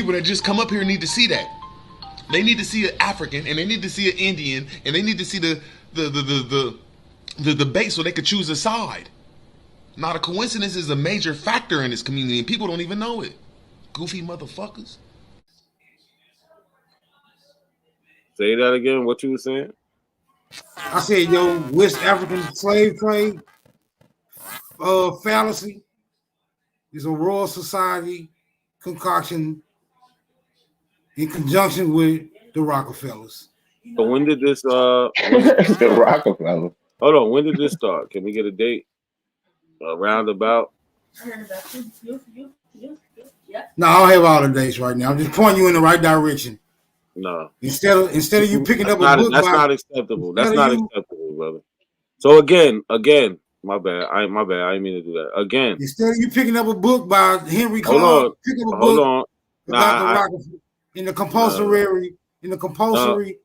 people that just come up here need to see that. They need to see an African, and they need to see an Indian, and they need to see the debate so they could choose a side. Not a coincidence is a major factor in this community, and people don't even know it. Goofy motherfuckers. Say that again. What you were saying? I said, yo, West African slave trade fallacy is a Royal Society concoction in conjunction with the Rockefellers. So when did this the Rockefeller? Hold on, when did this start? Can we get a date? Roundabout? No, I don't have all the dates right now. I'm just pointing you in the right direction. No. Instead of you picking up a book, that's not acceptable. That's not acceptable, brother. So again, my bad. I didn't mean to do that. Again, instead of you picking up a book by Henry Clark, pick up a book about the Rockefellers in the compulsory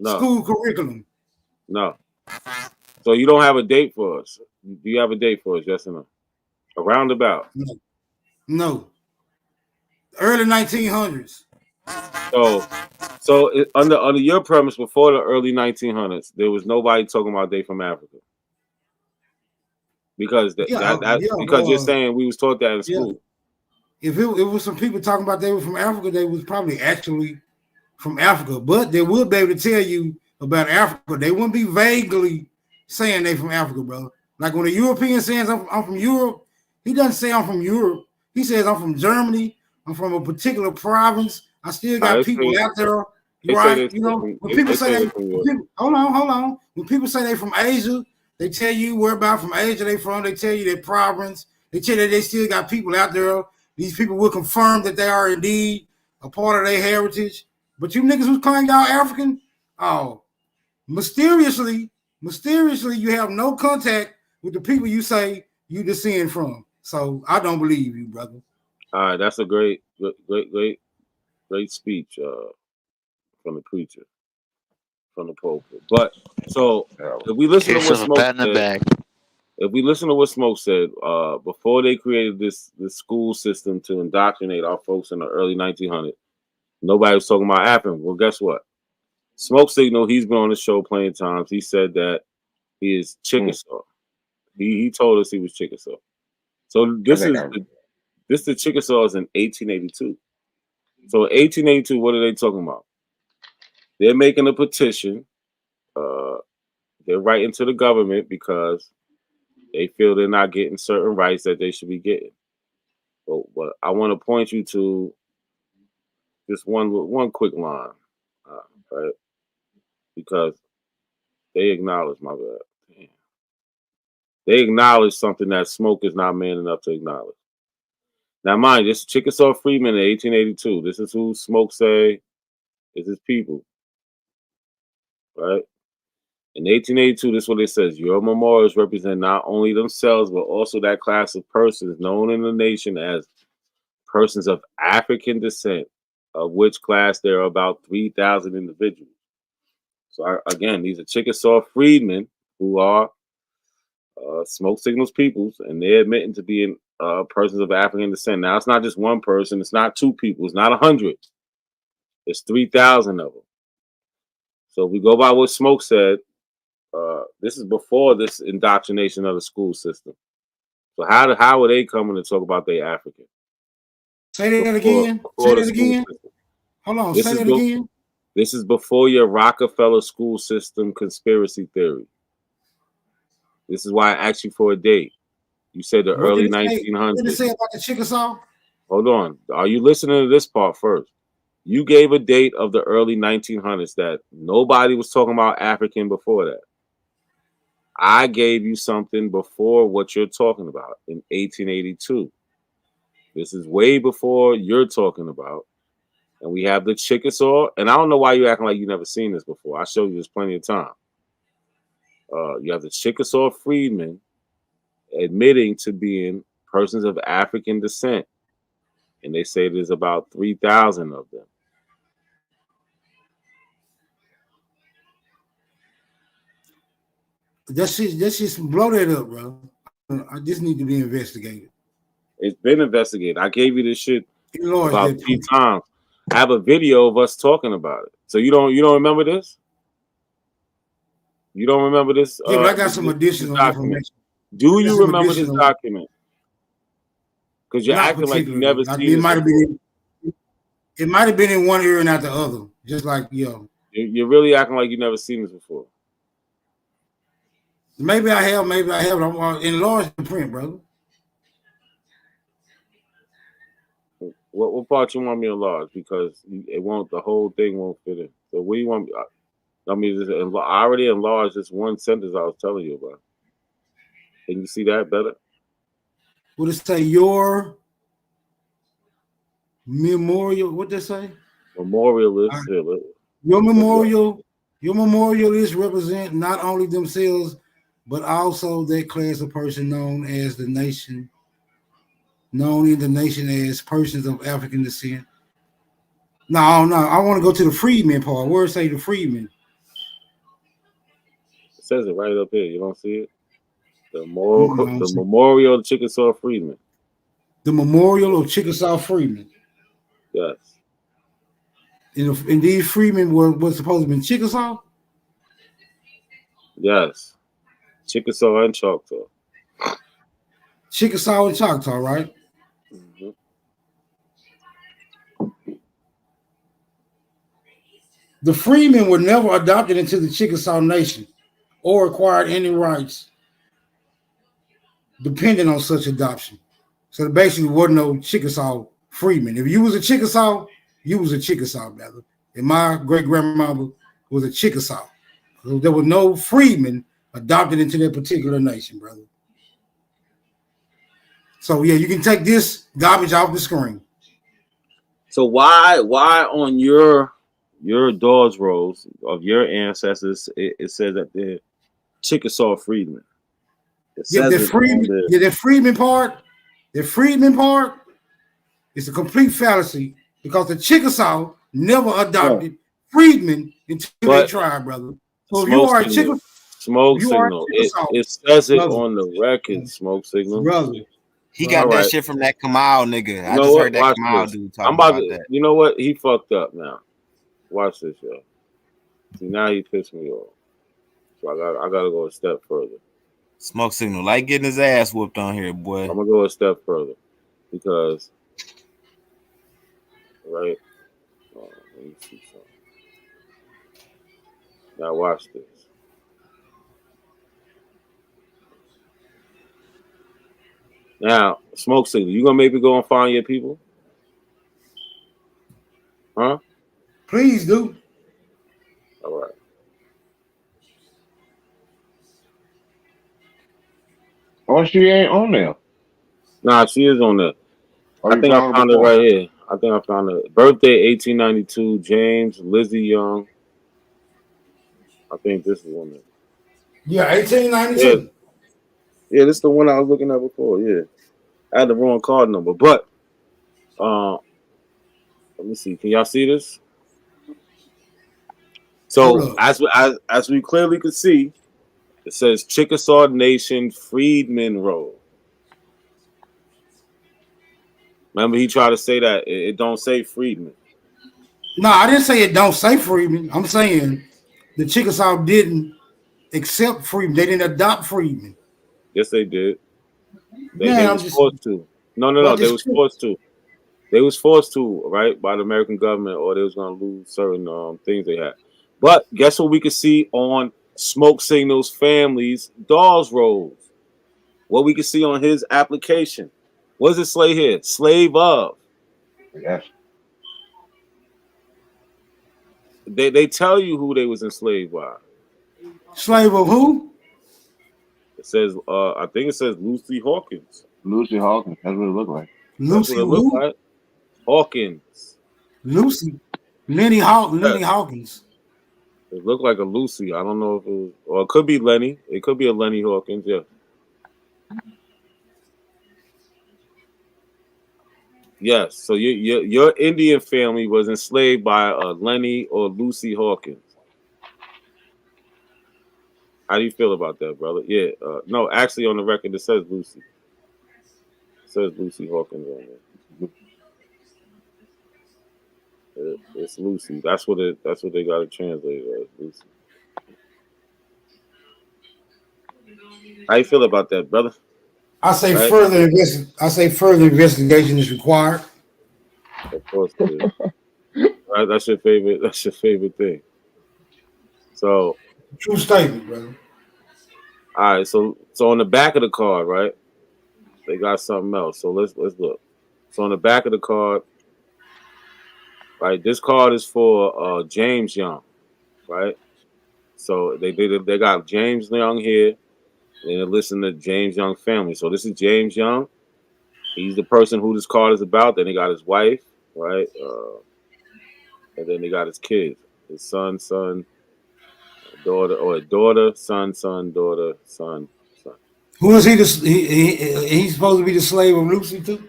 school curriculum. No. So you don't have a date for us? Do you have a date for us? Yes or no? A roundabout? No. Early 1900s. So under your premise, before the early 1900s, there was nobody talking about they from Africa. Because you're saying we was taught that in school. If it was some people talking about they were from Africa, they was probably actually from Africa. But they would be able to tell you about Africa. They wouldn't be vaguely saying they from Africa, brother. Like when a European says I'm from Europe, he doesn't say I'm from Europe. He says I'm from Germany. I'm from a particular province. I still got people out there, right? You know, when people say hold on. When people say they from Asia, they tell you whereabouts from Asia they from. They tell you their province. They tell you they still got people out there. These people will confirm that they are indeed a part of their heritage. But you niggas who's calling y'all African, mysteriously, you have no contact with the people you say you descend from. So I don't believe you, brother. All right, that's a great speech from the preacher, from the pulpit. But so if we listen to what Smoke said, before they created this school system to indoctrinate our folks in the early 1900s, nobody was talking about African. Well, guess what? Smoke Signal, he's been on the show plenty of times. He said that he is Chickasaw. He told us he was Chickasaw. So this the Chickasaws in 1882. So in 1882, what are they talking about? They're making a petition. They're writing to the government because they feel they're not getting certain rights that they should be getting. But what I want to point you to just one quick line, right? Because they acknowledge my bad. Damn. They acknowledge something that Smoke is not man enough to acknowledge. Now, mind you, this Chickasaw Freedmen in 1882. This is who Smoke say is his people, right? In 1882, this is what it says. Your memorials represent not only themselves, but also that class of persons known in the nation as persons of African descent, of which class there are about 3,000 individuals. So again, these are Chickasaw Freedmen who are Smoke Signal's peoples, and they're admitting to being persons of African descent. Now, it's not just one person. It's not two people. It's not 100. It's 3,000 of them. So if we go by what Smoke said, this is before this indoctrination of the school system. So how are they coming to talk about they African? Say that again. Say that again. Hold on. Say that again. This is before your Rockefeller school system conspiracy theory. This is why I asked you for a date. You said the early 1900s. What did it say about the Chickasaw? Hold on. Are you listening to this part first? You gave a date of the early 1900s that nobody was talking about African before that. I gave you something before what you're talking about in 1882. This is way before you're talking about. And we have the Chickasaw. And I don't know why you're acting like you've never seen this before. I showed you this plenty of time. You have the Chickasaw Freedmen admitting to being persons of African descent. And they say there's about 3,000 of them. That's just blow that up, bro. I just need to be investigated. It's been investigated. I gave you this shit about 3 times. I have a video of us talking about it. So you don't remember this? You don't remember this? Yeah, but I got some additional document. information. Do you remember this document? Because you're Not acting like you never seen it. It might have been. It might have been in one ear and not the other. Just like You're really acting like you never seen this before. Maybe I have. Maybe I haven't. I'm enlarged the print, brother. What part you want me to enlarge? Because it won't. The whole thing won't fit in. So what do you want me? I already enlarged this one sentence I was telling you about. Can you see that better? What it say? Your memorial. What they say? Memorialist. Your memorial. Your memorialists represent not only themselves, but also that class of person known in the nation as persons of African descent. No, I want to go to the freedmen part. Where it say the freedmen? It says it right up here. You don't see it? The memorial of Chickasaw Freedmen. The memorial of Chickasaw Freedmen. Yes. And these freedmen were supposed to be in Chickasaw? Yes. Chickasaw and Choctaw. Chickasaw and Choctaw, right? Mm-hmm. The freedmen were never adopted into the Chickasaw Nation or acquired any rights depending on such adoption. So there basically wasn't no Chickasaw freedmen. If you was a Chickasaw, you was a Chickasaw, brother. And my great-grandmother was a Chickasaw. So there was no freedmen adopted into that particular nation, brother. So yeah, you can take this garbage off the screen. So why on your Dawes rolls of your ancestors it says that they're Chickasaw freedmen? The freedmen part is a complete fallacy because the Chickasaw never adopted freedmen into their tribe, brother. So if you are a Chickasaw, smoke signal. It says it on the record, smoke signal. Brother. He got that shit from that Kamal nigga. I just heard that Kamal dude talking about that. You know what? He fucked up now. Watch this, yo. See, now he pissed me off. So I gotta go a step further. Smoke signal, like getting his ass whooped on here, boy. I'm gonna go a step further because, right? Oh, let me see something. Now watch this. Now, smoke signal, you gonna maybe go and find your people? Huh? Please do. All right. Oh, she ain't on there. Nah, she is on there. I think I found it right here. I think I found it. Birthday 1892, James, Lizzie Young. I think this is one there. Yeah, 1892. Yeah, this is the one I was looking at before. Yeah. I had the wrong card number, but let me see. Can y'all see this? So as we clearly could see, it says Chickasaw Nation Freedmen Roll. Remember, he tried to say that it don't say freedmen. No, I didn't say it don't say freedmen. I'm saying the Chickasaw didn't accept freedmen. They didn't adopt freedmen. Yes, they did. They was forced to. No. They was forced to. They was forced to, right, by the American government, or they was going to lose certain things they had. But guess what we could see on Smoke Signal's family's Dawes rolls? What we could see on his application. What does it say here? Slave of. Yes. They tell you who they was enslaved by. Slave of who? It says, I think it says Lucy Hawkins. Lucy Hawkins. That's what it looked like. Lucy who? Like. Hawkins. Lucy. Lenny Hawkins. It looked like a Lucy. I don't know if it was, or it could be Lenny. It could be a Lenny Hawkins, yeah. Yes. So your Indian family was enslaved by Lenny or Lucy Hawkins. How do you feel about that, brother? Yeah. No, actually, on the record it says Lucy. It says Lucy Hawkins on there. It's Lucy. That's what they got to translate as, Lucy. How you feel about that, brother? I say further investigation is required. Of course it is. Right, that's your favorite. That's your favorite thing. So, true statement, brother. All right, so on the back of the card, right? They got something else. So let's look. So on the back of the card, right? This card is for James Young, right? So they got James Young here, and they're listing the James Young family. So this is James Young. He's the person who this card is about. Then they got his wife, right? And then they got his kids, his son, daughter, or daughter, son, daughter, son. Who is he? He's supposed to be the slave of Lucy too.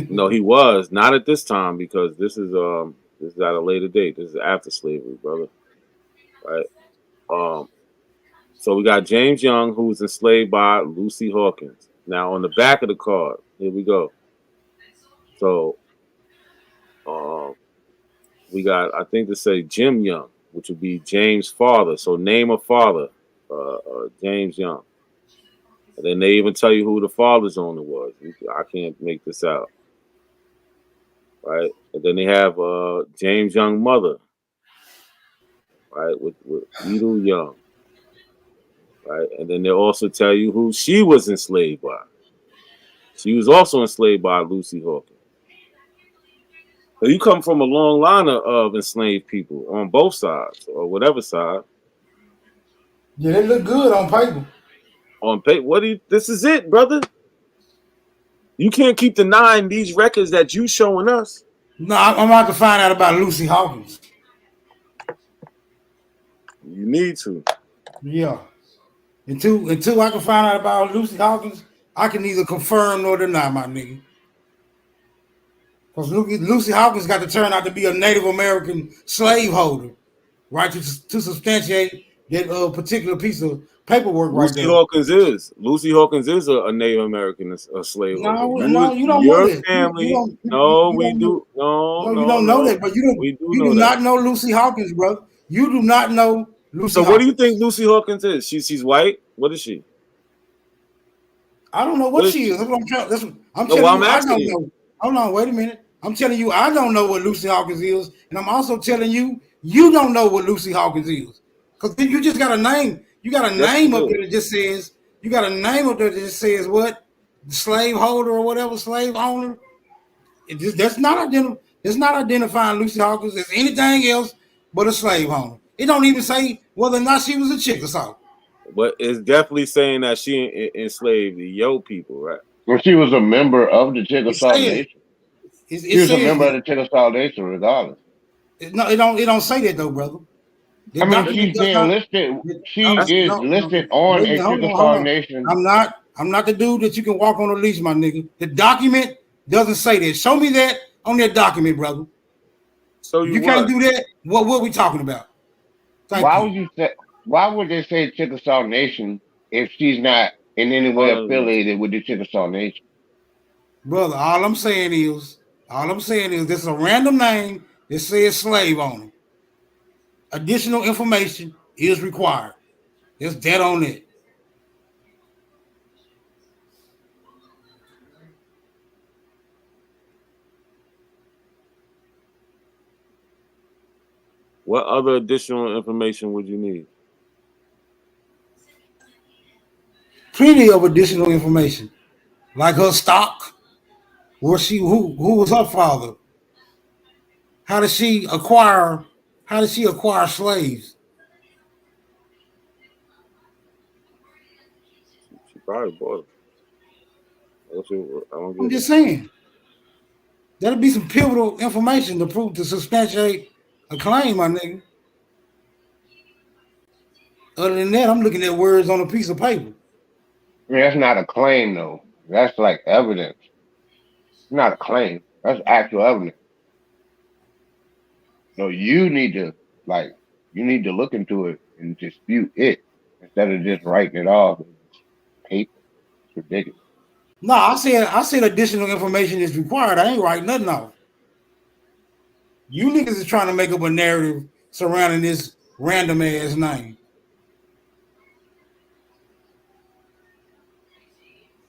No, he was not at this time because this is at a later date. This is after slavery, brother. Right. So we got James Young, who was enslaved by Lucy Hawkins. Now on the back of the card, here we go. So we got, I think, to say Jim Young, which would be James' father. So name a father, James Young. And then they even tell you who the father's owner was. I can't make this out. Right. And then they have James Young mother. Right, with Edel Young. Right. And then they also tell you who she was enslaved by. She was also enslaved by Lucy Hawkins. So you come from a long line of enslaved people on both sides or whatever side. Yeah, they look good on paper. On paper, this is it, brother. You can't keep denying these records that you showing us. No, I'm about to find out about Lucy Hawkins. You need to. Yeah. Until I can find out about Lucy Hawkins, I can neither confirm nor deny, my nigga. Because Lucy Hawkins got to turn out to be a Native American slaveholder, right? To substantiate that particular piece of paperwork right there. Lucy Hawkins is a Native American slave. No, you don't know that. Family. You do. No, you don't know that, but you do not know Lucy Hawkins, brother. You do not know Lucy So Hawkins. What do you think Lucy Hawkins is? She's white? What is she? I don't know what she is. That's what I'm telling you. I don't know. Hold on, wait a minute. I'm telling you, I don't know what Lucy Hawkins is, and I'm also telling you, you don't know what Lucy Hawkins is, because you just got a name. You got a name up there that just says. You got a name up there that just says what, slave holder or whatever, slave owner. That's not identifying Lucy Hawkins as anything else but a slave owner. It don't even say whether or not she was a Chickasaw. But it's definitely saying that she enslaved the Yo people, right? Well, she was a member of the Chickasaw Nation. She was a member of the Chickasaw Nation, regardless. It don't say that though, brother. I mean, she's being listed. She is listed on a Chickasaw Nation. I'm not the dude that you can walk on a leash, my nigga. The document doesn't say that. Show me that on that document, brother. So you can't do that. What are we talking about? Why would they say Chickasaw Nation if she's not in any way affiliated with the Chickasaw Nation? Brother, all I'm saying is this is a random name that says slave owner. Additional information is required. It's dead on it. What other additional information would you need? Plenty of additional information, like her stock, who was her father? How did she acquire slaves? She probably bought them. I'm just saying. That'll be some pivotal information to substantiate a claim, my nigga. Other than that, I'm looking at words on a piece of paper. I mean, that's not a claim, though. That's like evidence. It's not a claim. That's actual evidence. So you need to look into it and dispute it instead of just writing it off. Paper. It's ridiculous. No, I said additional information is required. I ain't writing nothing off. You niggas is trying to make up a narrative surrounding this random ass name.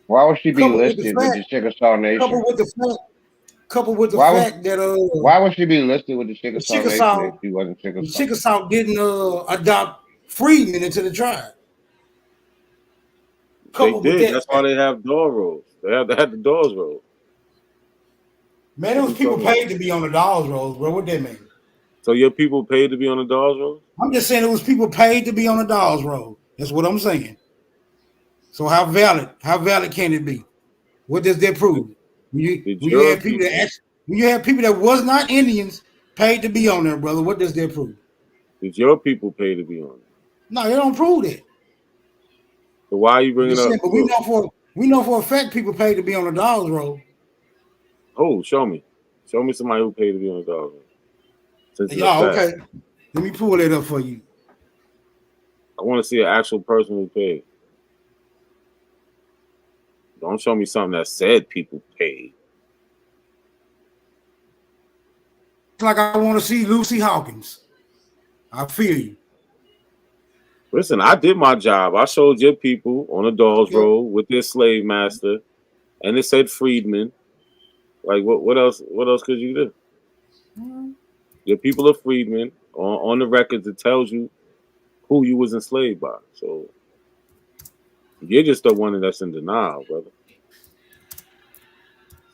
Why would she be listed with the Chickasaw Nation? Coupled with the fact that why would she be listed with the Chickasaw Nation if she wasn't Chickasaw? The Chickasaw didn't adopt freedmen into the tribe. They did. That's why they have Dawes rolls. They had the Dawes rolls. Man, those people paid to be on the Dawes rolls, bro. What that mean? So your people paid to be on the Dawes rolls? I'm just saying it was people paid to be on the Dawes roll. That's what I'm saying. So how valid can it be? What does that prove? When you have people that was not Indians paid to be on there, brother, what does that prove? Did your people pay to be on it? No, they don't prove that. So why are you bringing up? But we know for a fact people paid to be on the Dawes roll. Oh, show me somebody who paid to be on the Dawes roll. Yeah, okay. Let me pull that up for you. I want to see an actual person who paid. Don't show me something that said people paid. It's like I want to see Lucy Hawkins. I feel you. Listen, I did my job. I showed your people on the Dawes roll with their slave master, and it said freedmen. Like what else? What else could you do? Mm-hmm. Your people are freedmen. On the records, it tells you who you was enslaved by. So you're just the one that's in denial, brother.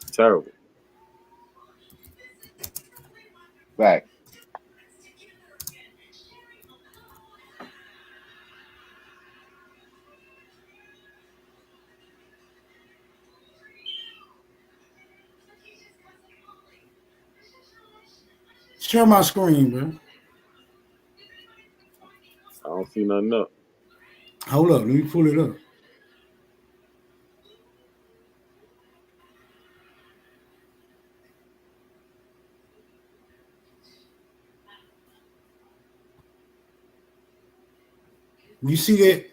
It's terrible. Right. Share my screen, bro. I don't see nothing up. Hold up, let me pull it up. You see that?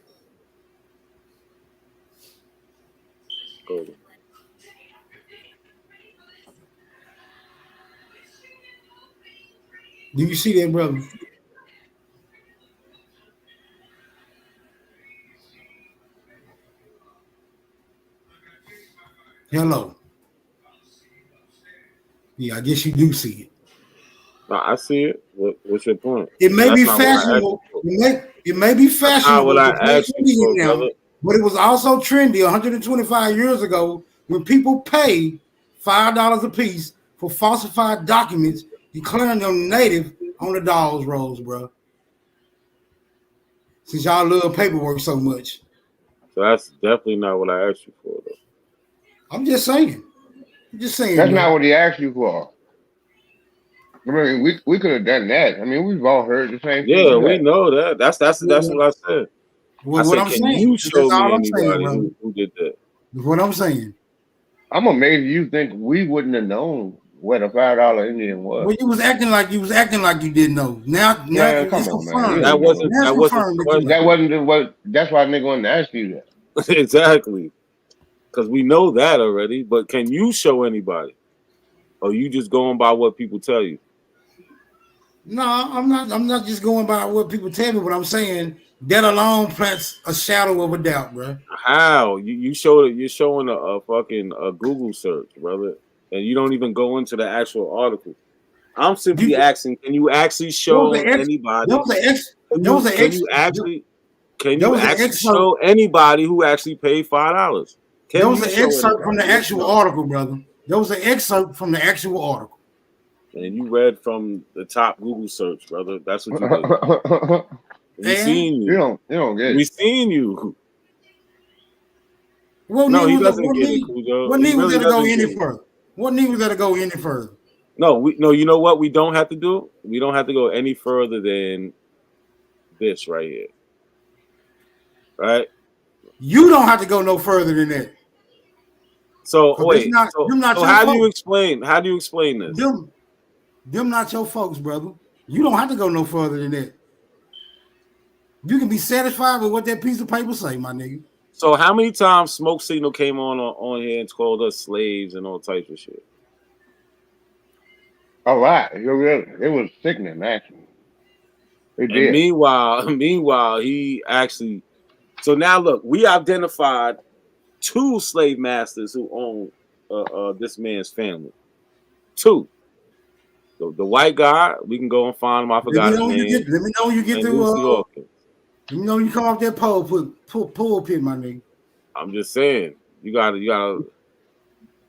Go. Do you see that, brother? Hello. Yeah, I guess you do see it. No, I see it. What's your point? It may be fashionable. It may be fashionable to play Indian now, but it was also trendy 125 years ago when people paid $5 a piece for falsified documents declaring them native on the Dawes rolls, bro. Since y'all love paperwork so much. So that's definitely not what I asked you for, though. I'm just saying. That's not what he asked you for. I mean, we could have done that. I mean, we've all heard the same thing. Yeah, we know that. That's what I said. Well, what I'm saying. You show me anybody who did that. That's what I'm saying. I'm amazed you think we wouldn't have known what a $5 Indian was. Well, you was acting like you didn't know. Now come on, confirmed. Man. That wasn't what. That's why nigga wanted to ask you that. Exactly. Because we know that already. But can you show anybody? Or you just going by what people tell you? No, I'm not. I'm not just going by what people tell me. But I'm saying that alone plants a shadow of a doubt, bro. How you showed it? You're showing a fucking Google search, brother, and you don't even go into the actual article. I'm simply asking: can you actually show anybody? Can you actually show anybody who actually paid $5? There was an excerpt from the actual article, brother. There was an excerpt from the actual article. And you read from the top Google search, brother. That's what you did. We seen you. You don't get it. We seen you. No, he doesn't get it, Cujo. What need was there to go any further? What need was there to go any further? No, you know what we don't have to do? We don't have to go any further than this right here. Right? You don't have to go no further than that. So wait. So how do you explain this? Them not your folks, brother. You don't have to go no further than that. You can be satisfied with what that piece of paper say, my nigga. So how many times Smoke Signal came on here and called us slaves and all types of shit? A lot. It was sickening, actually. It And did. meanwhile, he actually. So now look, we identified 2 slave masters who own this man's family. 2. The white guy, we can go and find him. I forgot his name. Let me know when you get and through. Lucy Hawkins. Let me know when you come off that pulpit, my nigga. I'm just saying, you gotta.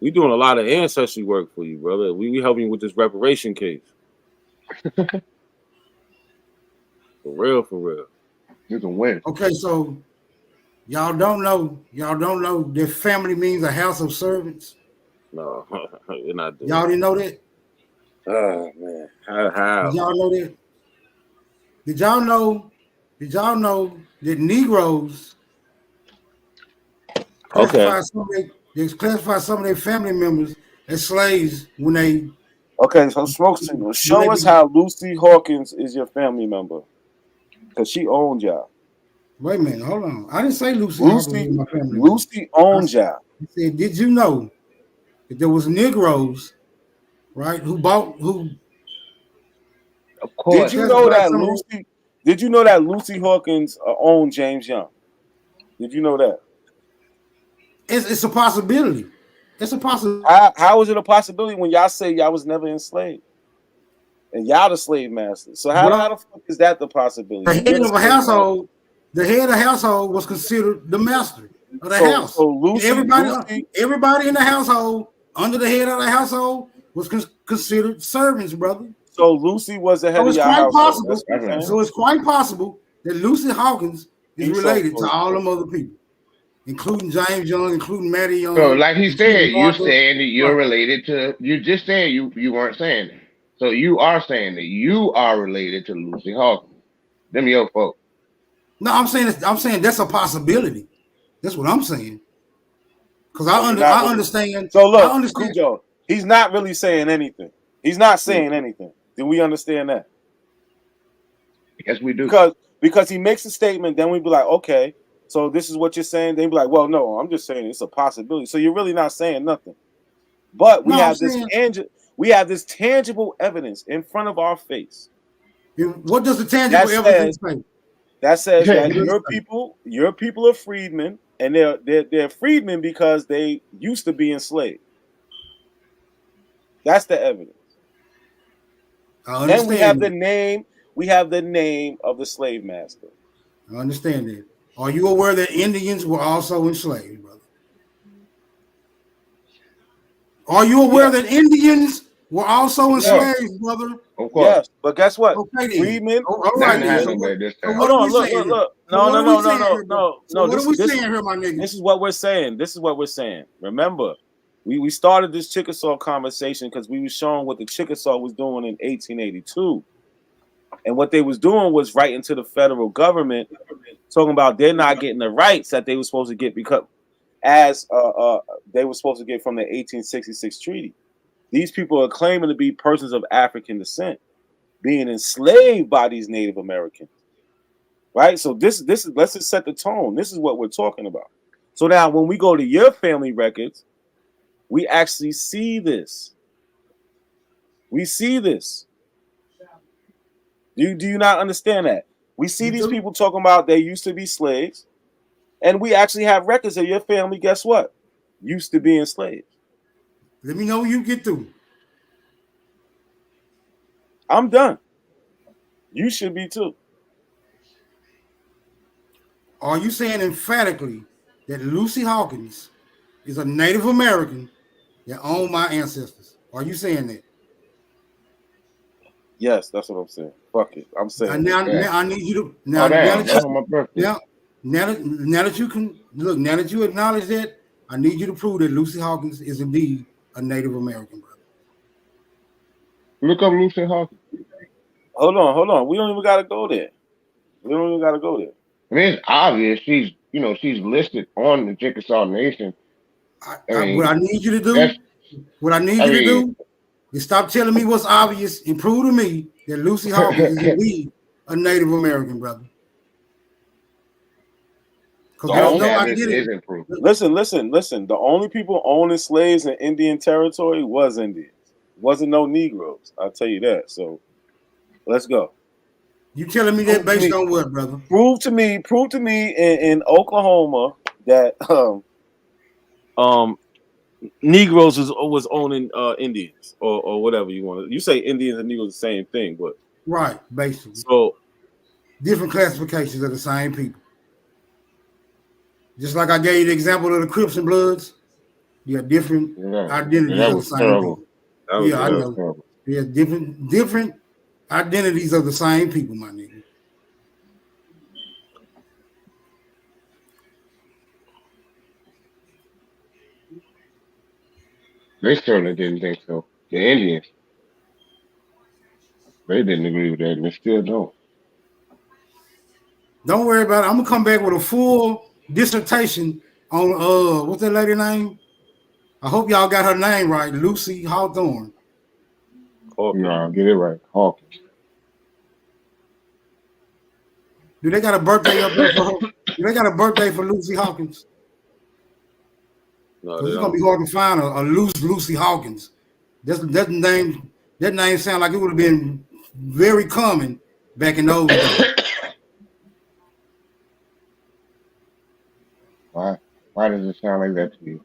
We doing a lot of ancestry work for you, brother. We helping you with this reparation case. For real. You can win. Okay, so y'all don't know that family means a house of servants. No, you're not doing. Y'all didn't know that. Oh man, how? Did y'all know that? Did y'all know that Negroes classify some of their family members as slaves when they? Okay, so Smoke Signal, show us how Lucy Hawkins is your family member, because she owned y'all. Wait a minute, hold on. I didn't say Lucy Hawkins was my family member. Lucy owned y'all. I said, did you know that there was Negroes, right, who? Of course. Did you know that Lucy Hawkins owned James Young? Did you know that? It's a possibility. It's a possibility. How is it a possibility when y'all say y'all was never enslaved? And y'all the slave masters. So how the fuck is that the possibility? The head of a household, the head of the household was considered the master of the house. So Lucy, everybody in the household, under the head of the household, was considered servants, brother. So Lucy was the head of your household. So it's quite possible that Lucy Hawkins is related to all them other people, including James Young, including Mattie Young. So like he said, you're saying that you're related to. You just said you weren't saying it. So you are saying that you are related to Lucy Hawkins. Them your folks. No, I'm saying that's a possibility. That's what I'm saying. Because I understand. So look, Cujo, he's not really saying anything. He's not saying anything. Do we understand that? Yes, we do. Because he makes a statement, then we be like, okay, so this is what you're saying. Then be like, well, no, I'm just saying it's a possibility. So you're really not saying nothing. But we have this tangible evidence in front of our face. What does the tangible evidence say? That says that your people are freedmen, and they're freedmen because they used to be enslaved. That's the evidence. Then we have the name. We have the name of the slave master. I understand that. Are you aware that Indians were also enslaved, brother? Are you aware that Indians were also enslaved, brother? Of course. Yes, but guess what? Okay, freedmen. All right. Hold on. Look. No. What are we saying here, my nigga? This is what we're saying. Remember, we started this Chickasaw conversation because we were showing what the Chickasaw was doing in 1882. And what they was doing was writing to the federal government, talking about they're not getting the rights that they were supposed to get because they were supposed to get from the 1866 treaty. These people are claiming to be persons of African descent, being enslaved by these Native Americans. Right? So this is let's just set the tone. This is what we're talking about. So now when we go to your family records, we actually see this. We see this. Do you not understand that? We see these people talking about they used to be slaves, and we actually have records of your family, guess what? Used to be enslaved. Let me know when you get through. I'm done. You should be too. Are you saying emphatically that Lucy Hawkins is a Native American that owned my ancestors? Are you saying that? Yes, that's what I'm saying. Fuck it. I'm saying now I need you to now that you acknowledge that, I need you to prove that Lucy Hawkins is indeed a Native American, brother. Look up Lucy Hawkins. Hold on. We don't even gotta go there. I mean, it's obvious she's listed on the Chickasaw Nation. What I need you to do is stop telling me what's obvious and prove to me that Lucy Hawkins is indeed a Native American, brother. Listen. The only people owning slaves in Indian territory was Indians. Wasn't no Negroes. I'll tell you that. So let's go. You telling me that based on what, brother? Prove to me in Oklahoma that Negroes was owning Indians or whatever you want to. You say Indians and Negroes the same thing, but right, basically. So different classifications of the same people. Just like I gave you the example of the Crips and Bloods, you have different identities of the same people. Yeah, I know. Terrible. Yeah, different identities of the same people, my nigga. They certainly didn't think so. The Indians, they didn't agree with that, and they still don't. Don't worry about it. I'm gonna come back with a full dissertation on what's that lady name? I hope y'all got her name right, Lucy Hawthorne. No, get it right, Hawkins. Do they got a birthday up there for her? Do they got a birthday for Lucy Hawkins? No, it's gonna be hard to find a Lucy Hawkins. That name sounds like it would have been very common back in those days. Why does it sound like that to you?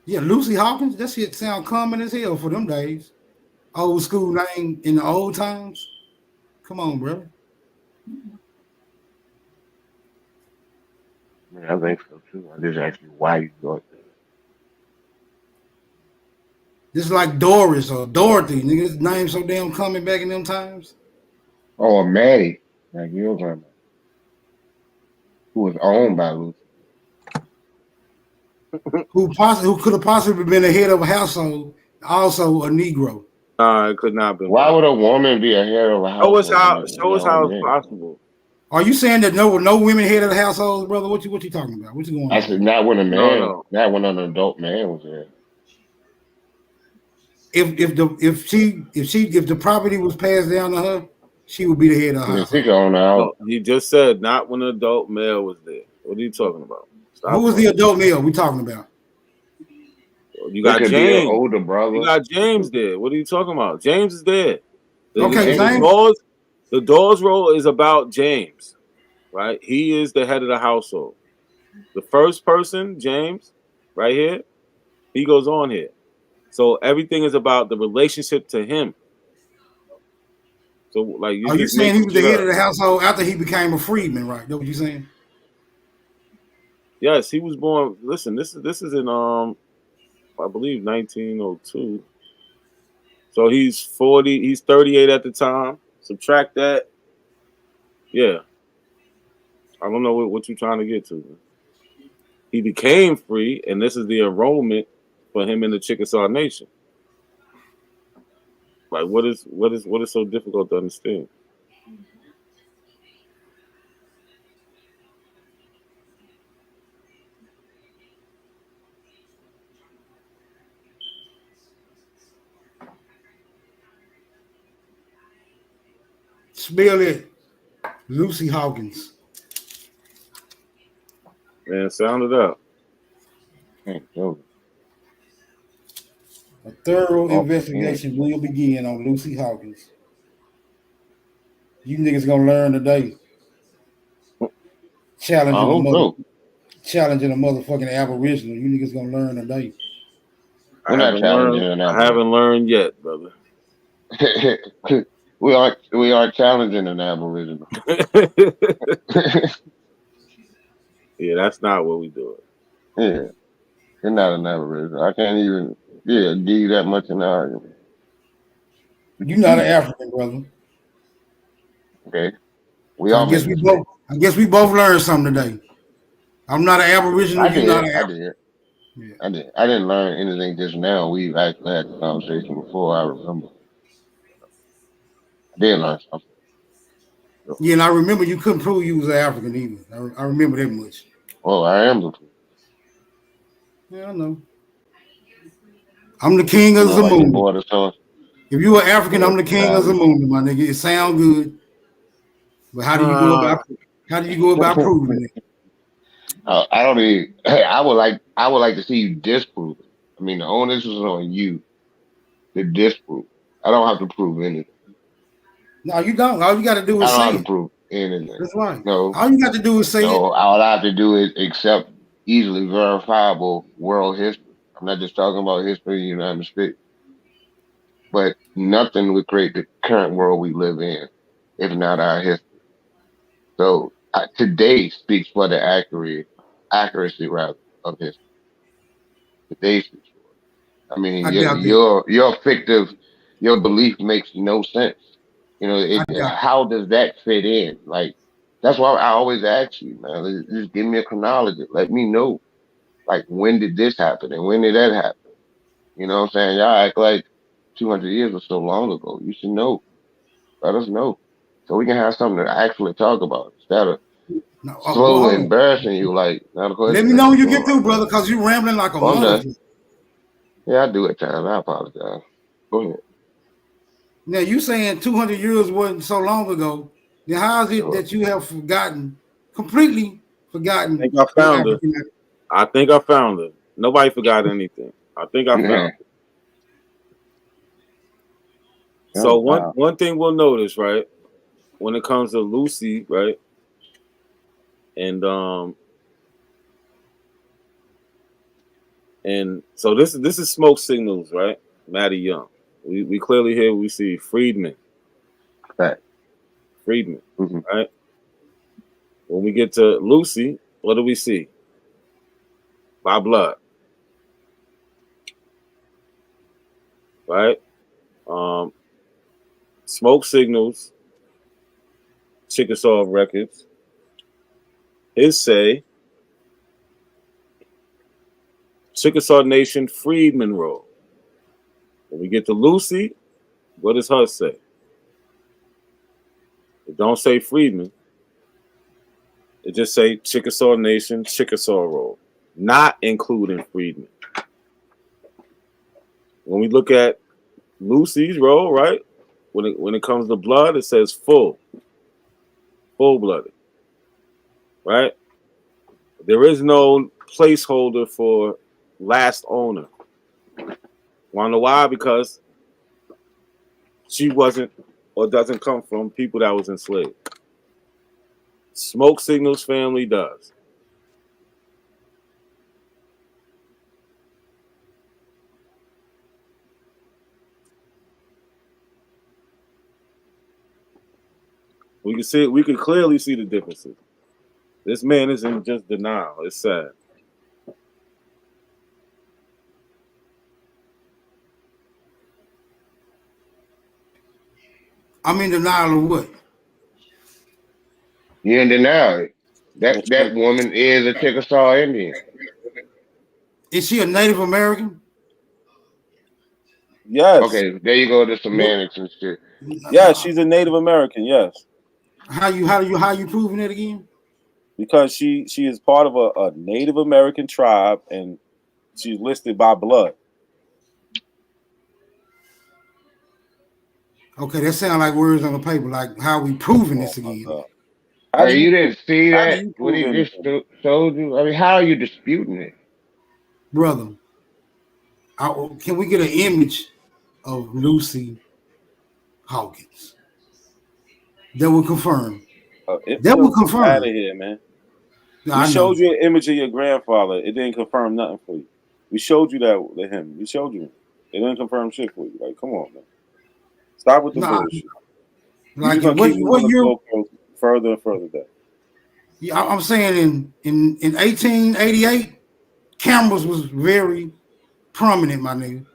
Yeah, Lucy Hawkins. That shit sound common as hell for them days. Old school name in the old times. Come on, bro. I think so too. I just asked you why you thought that. Just like Doris or Dorothy, niggas names so damn common back in them times. Oh, Maddie, like your grandma, who was owned by Lucy. who could have possibly been the head of a household, also a Negro. It could not be. Why would a woman be a head of a household? Show us how it's possible. Are you saying that no women head of the household, brother? What you talking about? What you going on? I said not when a man, not when an adult man was there. If the property was passed down to her, she would be the head of the household. No, he just said not when an adult male was there. What are you talking about? Who was the adult male we talking about? You got James, older brother. You got James there. What are you talking about? James is there. The Dawes role is about James, right? He is the head of the household. The first person, James, right here, he goes on here. So everything is about the relationship to him. So, like, are you saying he was the head of the household after he became a freedman, right? That's what you saying? Yes, he was born. Listen, this is in I believe 1902. So he's 40. He's 38 at the time. Subtract that. Yeah. I don't know what you're trying to get to. He became free, and this is the enrollment for him in the Chickasaw Nation. Like, what is so difficult to understand? Spell it. Lucy Hawkins. Man, sound it out. A thorough investigation will begin on Lucy Hawkins. You niggas gonna learn today. Challenging a motherfucking Aboriginal. You niggas gonna learn today. I haven't learned yet, brother. We aren't challenging an Aboriginal. Yeah, that's not what we do. Yeah, you're not an Aboriginal. I can't even give you that much in the argument. You're not an African, brother. Okay, I guess we both learned something today. I'm not an Aboriginal. You're not an African. Yeah. I didn't learn anything just now. We've actually had the conversation before. I remember. I did learn something. Yeah, and I remember you couldn't prove you was an African either. I remember that much. Oh, I am the truth. Yeah, I know. I'm the king of Zamunda. If you were African, I'm the king of Zamunda, my nigga. It sound good, but how do you go about proving it? I don't even. I would like to see you disprove it. I mean, the onus is on you to disprove. I don't have to prove anything. No, you don't. All you got to do is I don't say have to it. prove anything. That's right. No. All you got to do is say it. All I have to do is accept easily verifiable world history. I'm not just talking about history in the United States. But nothing would create the current world we live in if not our history. So today speaks for the accuracy rather of history. Today speaks for it. I mean, your fictive, your belief makes no sense. You know, how does that fit in? Like, that's why I always ask you, man. Just give me a chronology. Let me know, like, when did this happen and when did that happen? You know what I'm saying? Y'all act like 200 years was so long ago. You should know. Let us know so we can have something to actually talk about instead of slowly embarrassing you. Like, not a question. Let me know when you get through, brother, because you rambling like a motherfucker. Yeah, I do at times. I apologize. Go ahead. Now, you saying 200 years wasn't so long ago. Then how is it that you have completely forgotten? I think I found it. I think I found it. Nobody forgot anything. I think I found it. So one thing we'll notice, right, when it comes to Lucy, right, and so this is smoke signals, right? Maddie Young. We clearly here we see Freedman. Right. Freedman, right? When we get to Lucy, what do we see? By blood. Right? Smoke signals, Chickasaw records. His say Chickasaw Nation Freedman role. When we get to Lucy, what does her say? It don't say Freedman. It just say Chickasaw Nation, Chickasaw role, not including Freedman. When we look at Lucy's role, right? When it comes to blood, it says full-blooded, right? There is no placeholder for last owner. Want to know why? Because she wasn't or doesn't come from people that was enslaved. Smoke Signals family does. We can clearly see the differences. This man is in just denial. It's sad. I'm in denial of what? You're in denial. That woman is a Chickasaw Indian. Is she a Native American? Yes. Okay, there you go. The semantics and shit. Yeah, she's a Native American. Yes. How you proving it again? Because she is part of a Native American tribe and she's listed by blood. Okay, that sounds like words on the paper. Like how we proving this again? Hey, you didn't see that? What he just showed you? I mean, how are you disputing it? Brother, can we get an image of Lucy Hawkins? That will confirm. That will confirm. Out of here, man. We showed you an image of your grandfather. It didn't confirm nothing for you. We showed you that to him. We showed you. It didn't confirm shit for you. Like, come on, man. Stop with the bullshit. Like what year? Further and further back. Yeah, I'm saying in 1888, cameras was very prominent, my nigga.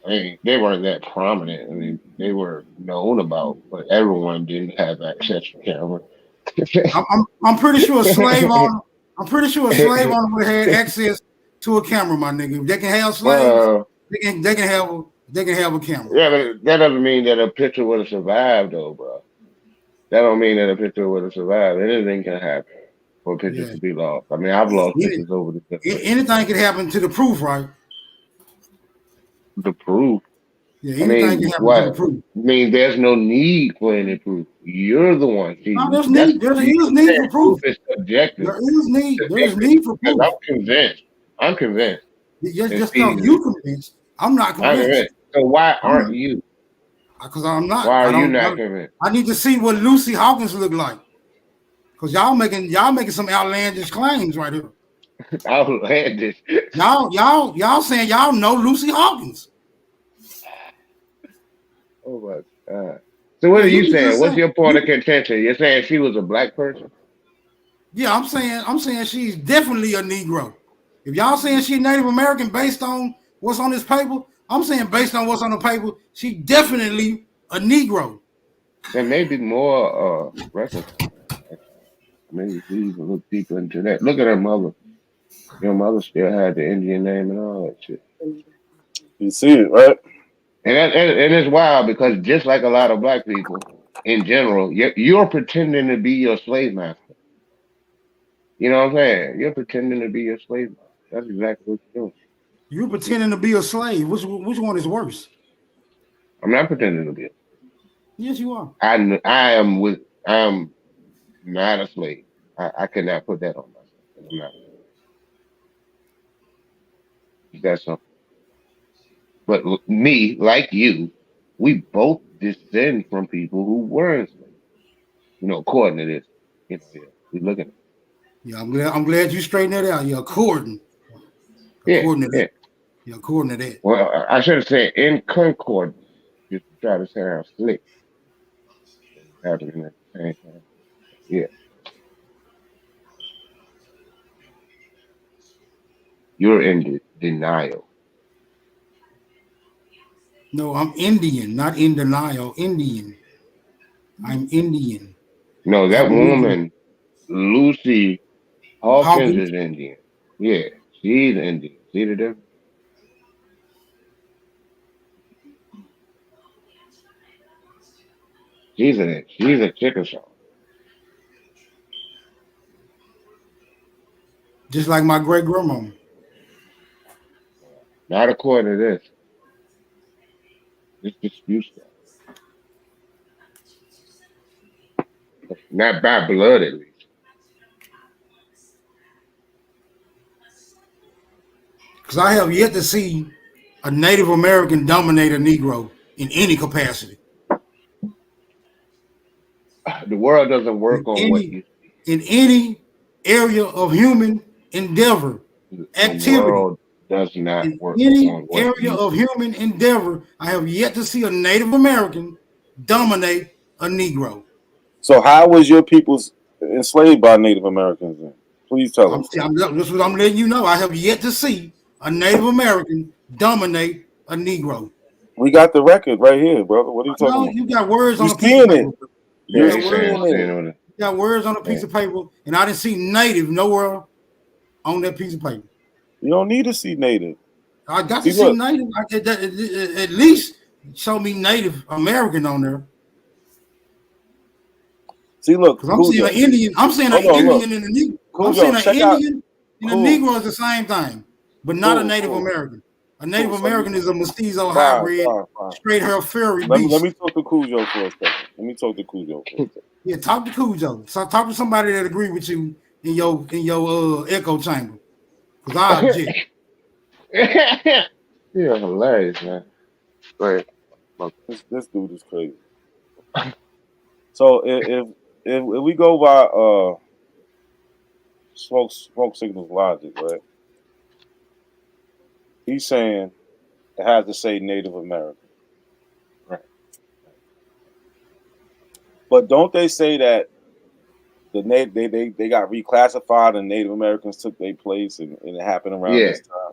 I mean, they weren't that prominent. I mean, they were known about, but everyone didn't have access to camera. I'm pretty sure a slave owner. I'm pretty sure a slave owner would have had access to a camera, my nigga. If they can have slaves, they can have a camera. Yeah, but that doesn't mean that a picture would have survived, though, bro. That don't mean that a picture would have survived. Anything can happen for pictures to be lost. I mean, I've lost pictures over the years. Anything could happen to the proof, right? The proof. Yeah, anything can happen to the proof. I mean, there's no need for any proof. You're the one. See, no, there's need. There is need for proof. It's subjective. There is need. There is need for proof. I'm convinced. Just because you convinced, I'm not convinced. So why aren't you? Because I'm not. Why are you don't, not convinced? I need to see what Lucy Hawkins look like. Because y'all making some outlandish claims right here. Outlandish. Y'all saying y'all know Lucy Hawkins. Oh my God. So what are you saying? What's your point of contention? You're saying she was a black person? Yeah, I'm saying she's definitely a Negro. If y'all saying she's Native American based on what's on this paper, I'm saying based on what's on the paper, she definitely a Negro. There may be more records. Maybe we even look deeper into that. Look at her mother. Your mother still had the Indian name and all that shit. You see it, right? And it's wild because just like a lot of black people in general, you're pretending to be your slave master. You know what I'm saying? You're pretending to be your slave master. That's exactly what you're doing. You're pretending to be a slave. Which one is worse? I'm not pretending to be. Yes, you are. I am not a slave. I cannot put that on myself. I'm not. That's something. But me, like you, we both descend from people who were enslaved. You know, according to this, we looking at it. Yeah, I'm glad you straightened that out. You're according to that. Yeah, according to that. Well, I should have said in concordance, just to try to sound slick. Happening at the same time. Yeah. You're in denial. No, I'm Indian, not in denial. Indian. I'm Indian. No, that woman, Lucy Hawkins, is Indian. Yeah, she's Indian. See the difference? She's a Chickasaw. Just like my great grandma. Not according to this. This disputes that. Not by blood, at least. Because I have yet to see a Native American dominate a Negro in any capacity. The world doesn't work on what you see. In any area of human endeavor, activity. The world does not work any on what area of human endeavor, I have yet to see a Native American dominate a Negro. So how was your peoples enslaved by Native Americans then? Please tell us. This is what I'm letting you know. I have yet to see a Native American dominate a Negro. We got the record right here, brother. What are you talking about? You got words on a piece of paper. You got words on a piece of paper, and I didn't see Native nowhere on that piece of paper. You don't need to see Native. I got to see Native. At least show me Native American on there. See, look, I'm seeing an Indian. I'm saying an Indian and a Negro. I'm saying an Indian and a Negro is the same thing, but not a Native American. A Native American is a mestizo hybrid, straight hair fairy beast. Let me talk to Cujo for a second. Yeah, talk to Cujo. So talk to somebody that agree with you in your echo chamber. Because I object. You're hilarious, man. Right. This dude is crazy. So if we go by smoke signals logic, right? He's saying it has to say Native American. Right. But don't they say that they got reclassified and Native Americans took their place and it happened around this time?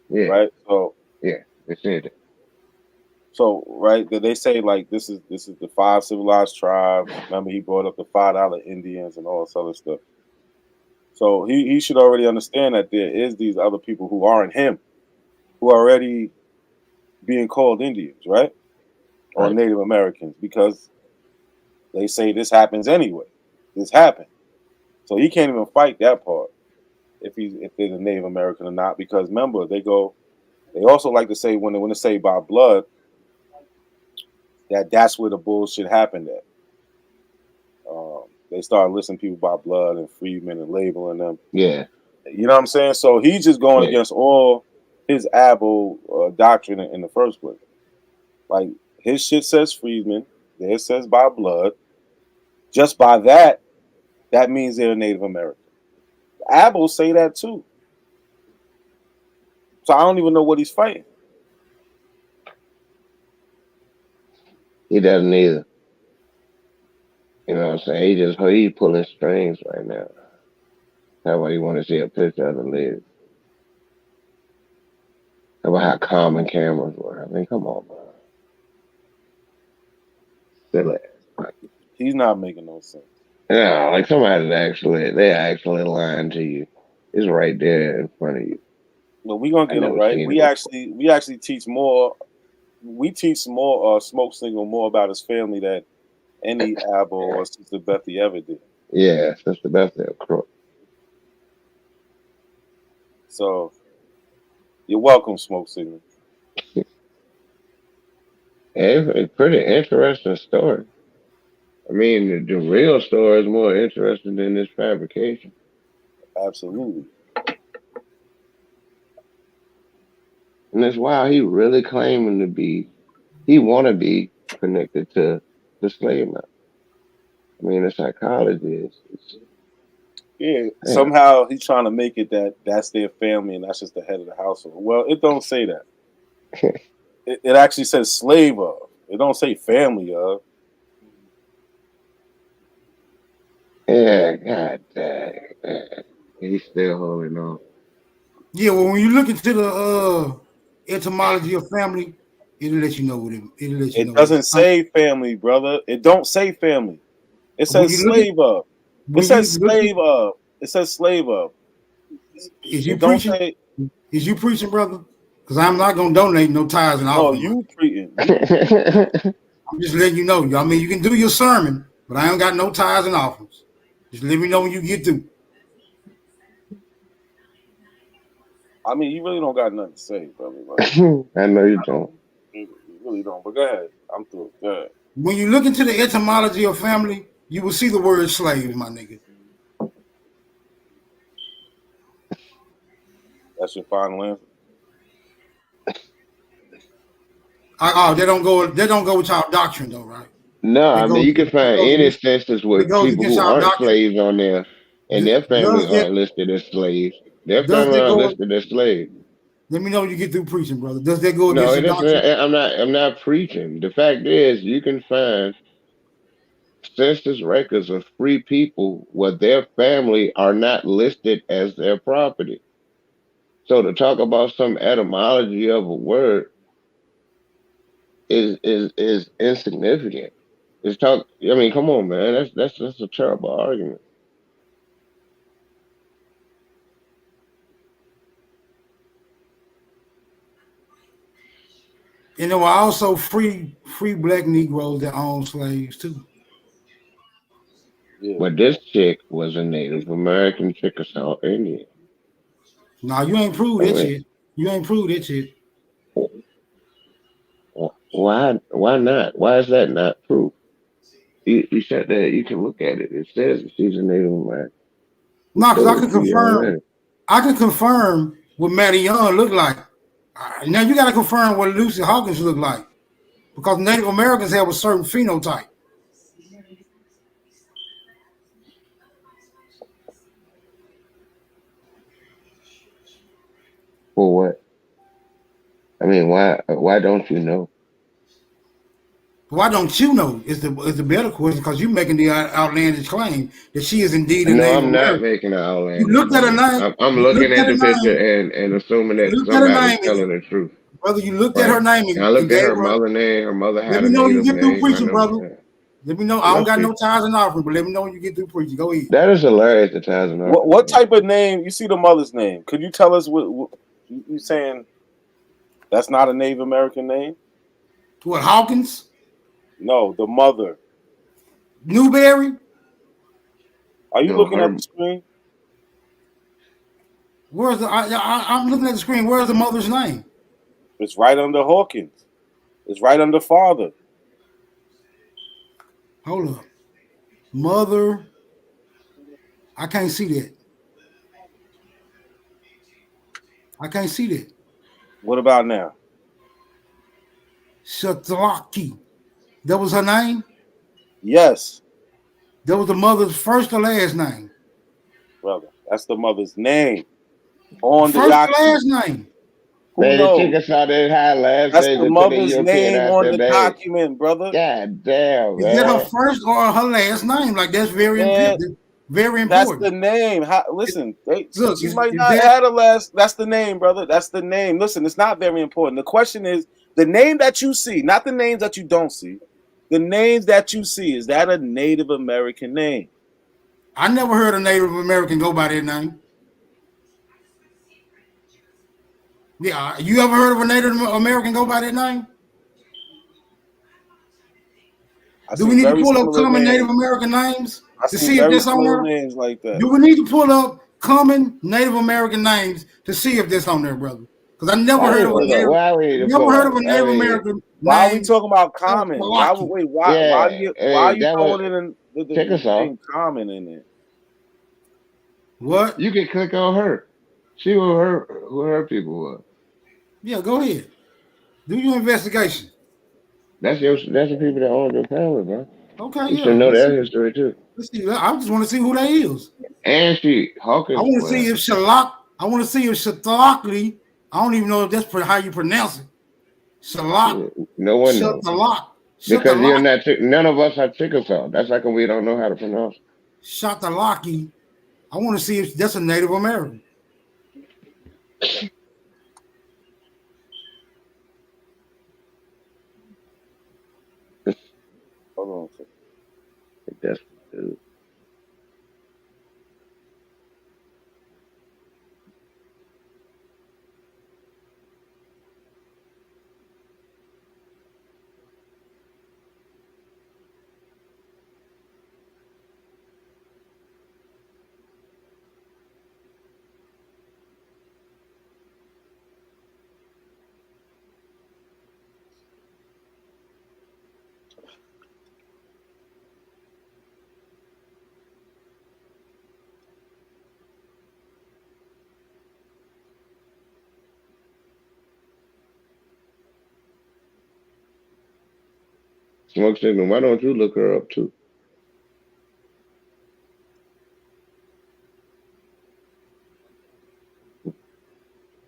Yeah. Right? So yeah, they said it. So right, they say like this is the 5 civilized tribes. Remember, he brought up the $5 Indians and all this other stuff. So he should already understand that there is these other people who aren't him, who are already being called Indians, right? Or Native Americans, because they say this happens anyway. This happened. So he can't even fight that part if there's a Native American or not, because remember, they also like to say when they say by blood, that's where the bullshit happened at. They started listing people by blood and freedmen and labeling them. Yeah. You know what I'm saying? So he's just going against all his Abo doctrine in the first place. Like his shit says freedmen, theirs says by blood. Just by that means they're Native American. Abos say that too. So I don't even know what he's fighting. He doesn't either. You know what I'm saying? He's pulling strings right now. That's why you want to see a picture of the lid. About how common cameras were. I mean, come on, bro. Silly. He's not making no sense. Yeah, like they're actually lying to you. It's right there in front of you. No, we're gonna get it right. We actually teach more. We teach more Smoke Signal more about his family than any Abo or Sister Bethy ever did. Yeah, Sister Bethy, of course. So you're welcome, Smoke Signal. It's a pretty interesting story. I mean, the real story is more interesting than this fabrication. Absolutely. And that's why he really claiming to be, he want to be connected to the slave master. I mean, the psychology is yeah, somehow he's trying to make it that's their family and that's just the head of the household. Well, it don't say that. it actually says slave of. It don't say family of. Yeah, god dang. He's still holding on. Yeah, well, when you look into the etymology of family, it'll let you know what it'll let you know. It doesn't say family, brother. It don't say family. It says slave of. It says slave of. It says slave of. Is you preaching? Is you preaching, brother? Because I'm not gonna donate no tithes and offerings. No, you preaching. I'm just letting you know. I mean, you can do your sermon, but I ain't got no tithes and offerings. Just let me know when you get through. I mean, you really don't got nothing to say, brother. I know you don't. You really don't. But go ahead. I'm through. Go ahead. When you look into the etymology of family, you will see the word slave, my nigga. That's your final answer. They don't go with y'all doctrine though, right? No, I mean you can find any instances with people who aren't slaves on there, and their family aren't listed as slaves. Their family aren't listed as slaves. Let me know when you get through preaching, brother. Does that go against the doctrine? I'm not preaching. The fact is, you can find census records of free people where their family are not listed as their property. So to talk about some etymology of a word is insignificant. I mean, come on, man. That's a terrible argument. And there were also free black Negroes that owned slaves too. Yeah. But this chick was a Native American Chickasaw Indian. No, you ain't proved that shit. You ain't proved that shit. Why not? Why is that not proof? You said that you can look at it. It says she's a Native American. No, because I can confirm what Matty Young looked like. Now you got to confirm what Lucy Hawkins looked like, because Native Americans have a certain phenotype. For what? I mean, why don't you know? Why don't you know? Is the better question, because you're making the outlandish claim that she is indeed a Native American. No, I'm not making an outlandish. You looked at her name. I'm looking at the picture and assuming that somebody's telling the truth. Brother, you looked at her name and I looked at her mother name. Her mother had a Native name. Let me know you get through preaching, brother. Let me know. I don't got no tithes and offering, but let me know when you get through preaching. Go ahead. That is hilarious, the tithes and offering. What type of name? You see the mother's name. Could you tell us what you saying? That's not a Native American name? What, Hawkins? No, the mother. Newberry? Are you looking at the screen? Where's I'm looking at the screen. Where's the mother's name? It's right under Hawkins. It's right under father. Hold up. Mother. I can't see that. I can't see that. What about now? Shatlaki. That was her name? Yes. That was the mother's first or last name? Brother, that's the mother's name on the First or document. last name? Who Man, the knows? Chickasaw didn't have last That's names the until the mother's European name on after the they. document, brother. God damn, Is that her man. first or her last name? Like that's very important. Very important. That's the name. Listen, Look, she might not have a last. That's the name, brother. That's the name. Listen, it's not very important. The question is the name that you see, not the names that you don't see. The names that you see, is that a Native American name? I never heard a Native American go by that name. Yeah, you ever heard of a Native American go by that name? Do we need to pull up common Native American names to see if that's on there? Names like that. Do we need to pull up common Native American names to see if that's on there, brother? Because I never heard of a Native American. Why are we talking about common? Why are you throwing in the common in it? What? You can click on her. See who her people were. Yeah, go ahead. Do your investigation. That's the people that own your family, bro. Okay, you should know their history too. Let's see. I just want to see who that is. And Hawkins. I want to see if Shatlaki. I don't even know if that's how you pronounce it. Shalak. No one knows. Because you're not. None of us are Chickasaw. That's how come we don't know how to pronounce it. Shatlaki. I want to see if that's a Native American. Hold on a second. I think that's good. Smoke Signal, why don't you look her up too?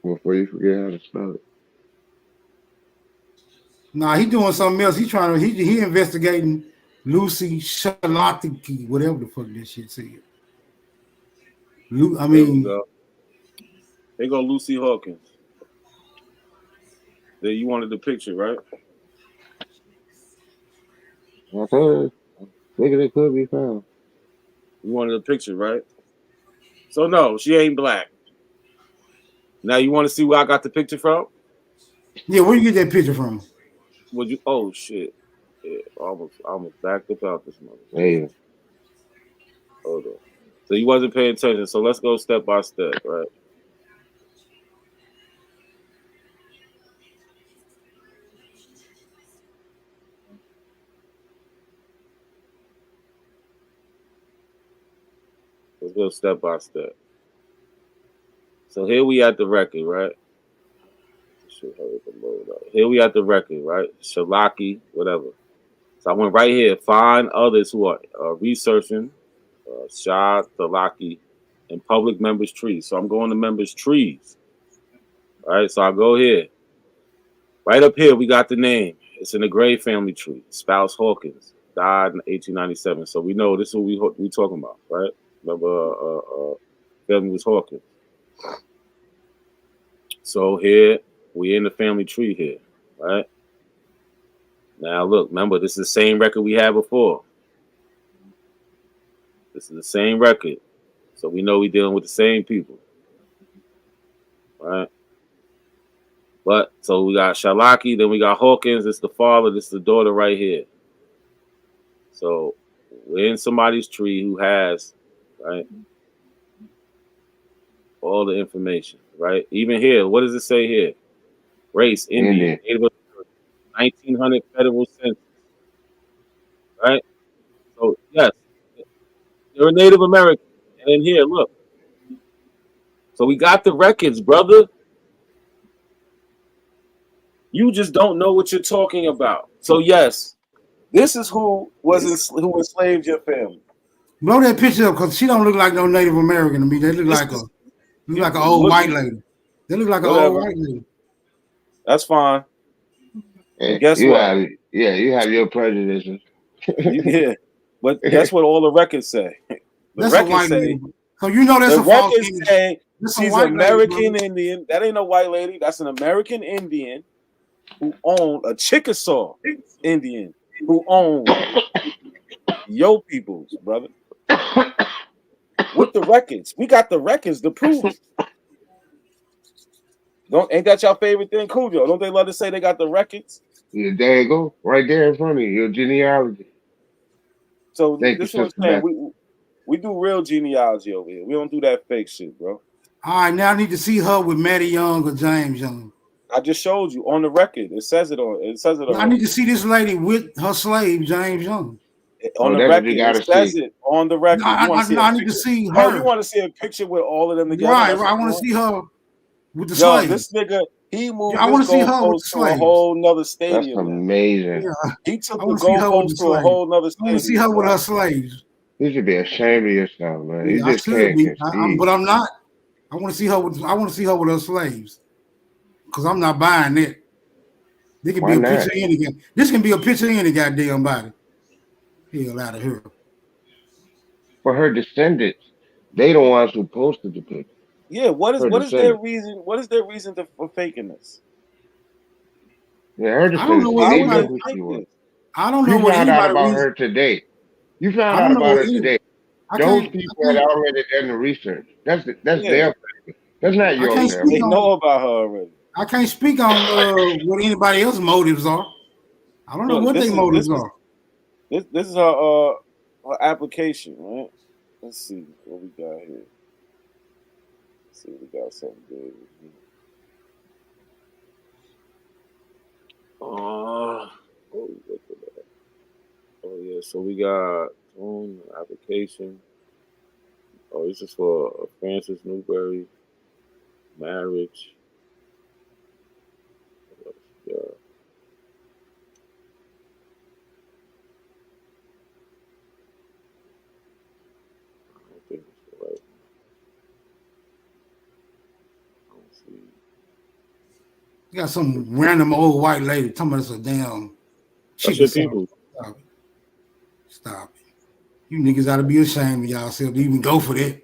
Before you forget how to spell it. Nah, he doing something else. He investigating Lucy Shalatiki, whatever the fuck that shit said. I mean, there go Lucy Hawkins. There, you wanted the picture, right? I told you, nigga, it could be found. You wanted a picture, right? So no, she ain't black. Now you want to see where I got the picture from? Yeah, where you get that picture from? Would you? Oh shit! Yeah, almost backed up out this mother. Yeah. Hold on. So you wasn't paying attention. So let's go step by step, right? Let's go step by step. So here we at the record, right? Here we at the record, right? Shalaki, whatever. So I went right here. Find others who are researching Shah, Talaki, and public members' trees. So I'm going to members' trees. All right, so I go here. Right up here, we got the name. It's in the Gray family tree. Spouse Hawkins died in 1897. So we know this is what we talking about, right? Remember, family was Hawkins. So here, we in the family tree here, right? Now look, remember, this is the same record we had before. This is the same record. So we know we're dealing with the same people. Right? But so we got Shalaki, then we got Hawkins, it's the father, this is the daughter right here. So we're in somebody's tree who has, right, all the information, right? Even here, what does it say here? Race, Indian, 1900 federal census. Right? So yes, they're a Native American. And then here, look. So we got the records, brother. You just don't know what you're talking about. So yes, this is who enslaved your family. Blow that picture up because she don't look like no Native American to me. They look like an old white lady. They look like an old white lady. That's fine. And guess what? You have your prejudices. Yeah, but guess what all the records say? That's a white lady. So you know that's a false image. Say she's American Indian. That ain't no white lady. That's an American Indian who owned a Chickasaw Indian who owned your peoples, brother. With the records. We got the records to prove it. Ain't that your favorite thing, Cujo? Don't they love to say they got the records? Yeah, there you go. Right there in front of you, your genealogy. So this is what I'm saying. We do real genealogy over here. We don't do that fake shit, bro. All right, now I need to see her with Maddie Young or James Young. I just showed you on the record. It says it on. I need to see this lady with her slave, James Young. On the record, it says it on the record. I need to see her. Oh, you want to see a picture with all of them together? Right. I want to see her with the slave. This nigga, he moved. I want to see her with the to a whole nother stadium. That's amazing. Yeah. He took the goalpost to a whole nother stadium. I want to see her with her slaves. You should be ashamed of yourself, man. Yeah, I should be, but I'm not. I want to see her with. I want to see her with her slaves, because I'm not buying it. This can be a picture of any. This can be a picture of any goddamn body. Hell out of here. For her descendants, they the ones who posted the picture. Yeah, what is their reason? What is their reason for faking this? Yeah, her descendants. They know who she was. I don't know what anybody found out about her today. You found out about her today. Those people had already done the research. That's their family. That's not your family. They know about her already. I can't speak on what anybody else's motives are. I don't know what their motives are. This is her application, right? Let's see what we got here. Let's see if we got something good. Oh yeah, so we got application. Oh, this is for Francis Newberry marriage. Yeah. I don't think it's right. I don't see. You got some random old white lady talking about it's a damn. That's your people. Stop it. You niggas ought to be ashamed of yourself to even go for that.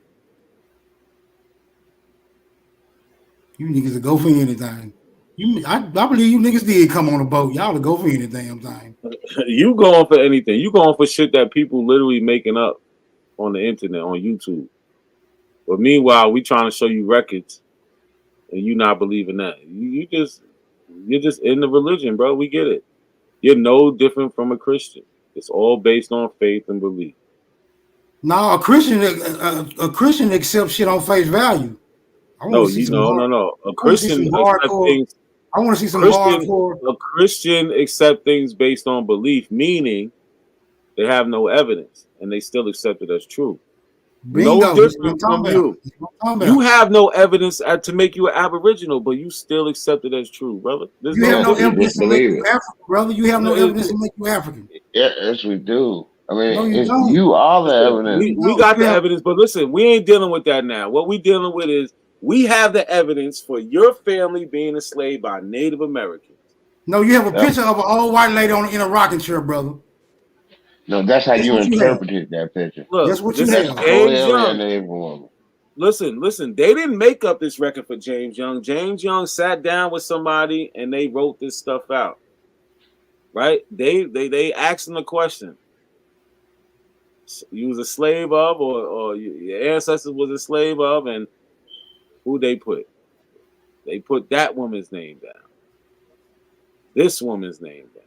You niggas will go for anything. I believe you niggas did come on a boat. Y'all will go for any damn thing. You going for anything. You going for shit that people literally making up on the internet, on YouTube. But meanwhile, we trying to show you records and you not believing that. You're just in the religion, bro. We get it. You're no different from a Christian. It's all based on faith and belief. No, a Christian accepts shit on face value. No. A Christian accepts things. I want to see some hardcore. A Christian accept things based on belief, meaning they have no evidence and they still accept it as true. Bingo. No different from you. You have no evidence to make you an Aboriginal, but you still accept it as true, brother. You have no evidence to make you African, brother. You have no evidence to make you African. Yeah, yes, we do. I mean, you are the evidence. We got the evidence, but listen, we ain't dealing with that now. What we dealing with is we have the evidence for your family being enslaved by Native Americans. No, you have a picture of an old white lady in a rocking chair, brother. No, that's how you interpreted that picture. Look, that's what you have. James Young. Listen. They didn't make up this record for James Young. James Young sat down with somebody and they wrote this stuff out. Right? They asked him the question. You was a slave of, or your ancestors was a slave of, and who they put? They put that woman's name down. This woman's name down.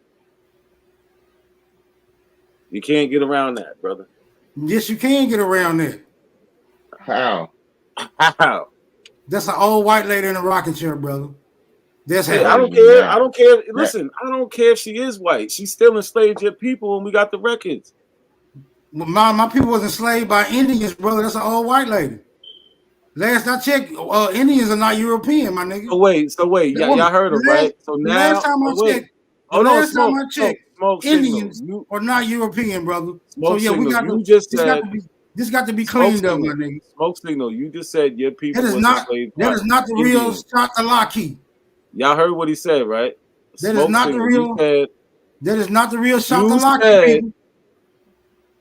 You can't get around that, brother. Yes, you can get around that. How? That's an old white lady in a rocking chair, brother. That's how. I don't care. I don't care. Listen, I don't care if she is white. She's still enslaved your people, and we got the records. My people was enslaved by Indians, brother. That's an old white lady. Last I checked, Indians are not European, my nigga. So wait, y'all heard him, right? So now, last time I checked, Indians are not European, brother. So yeah, we got to. This got to be cleaned up, my nigga. Smoke signal. You just said your people was enslaved. That is not the real shot the locky. Y'all heard what he said, right? That is not the real. That is not the real shot the locky, people.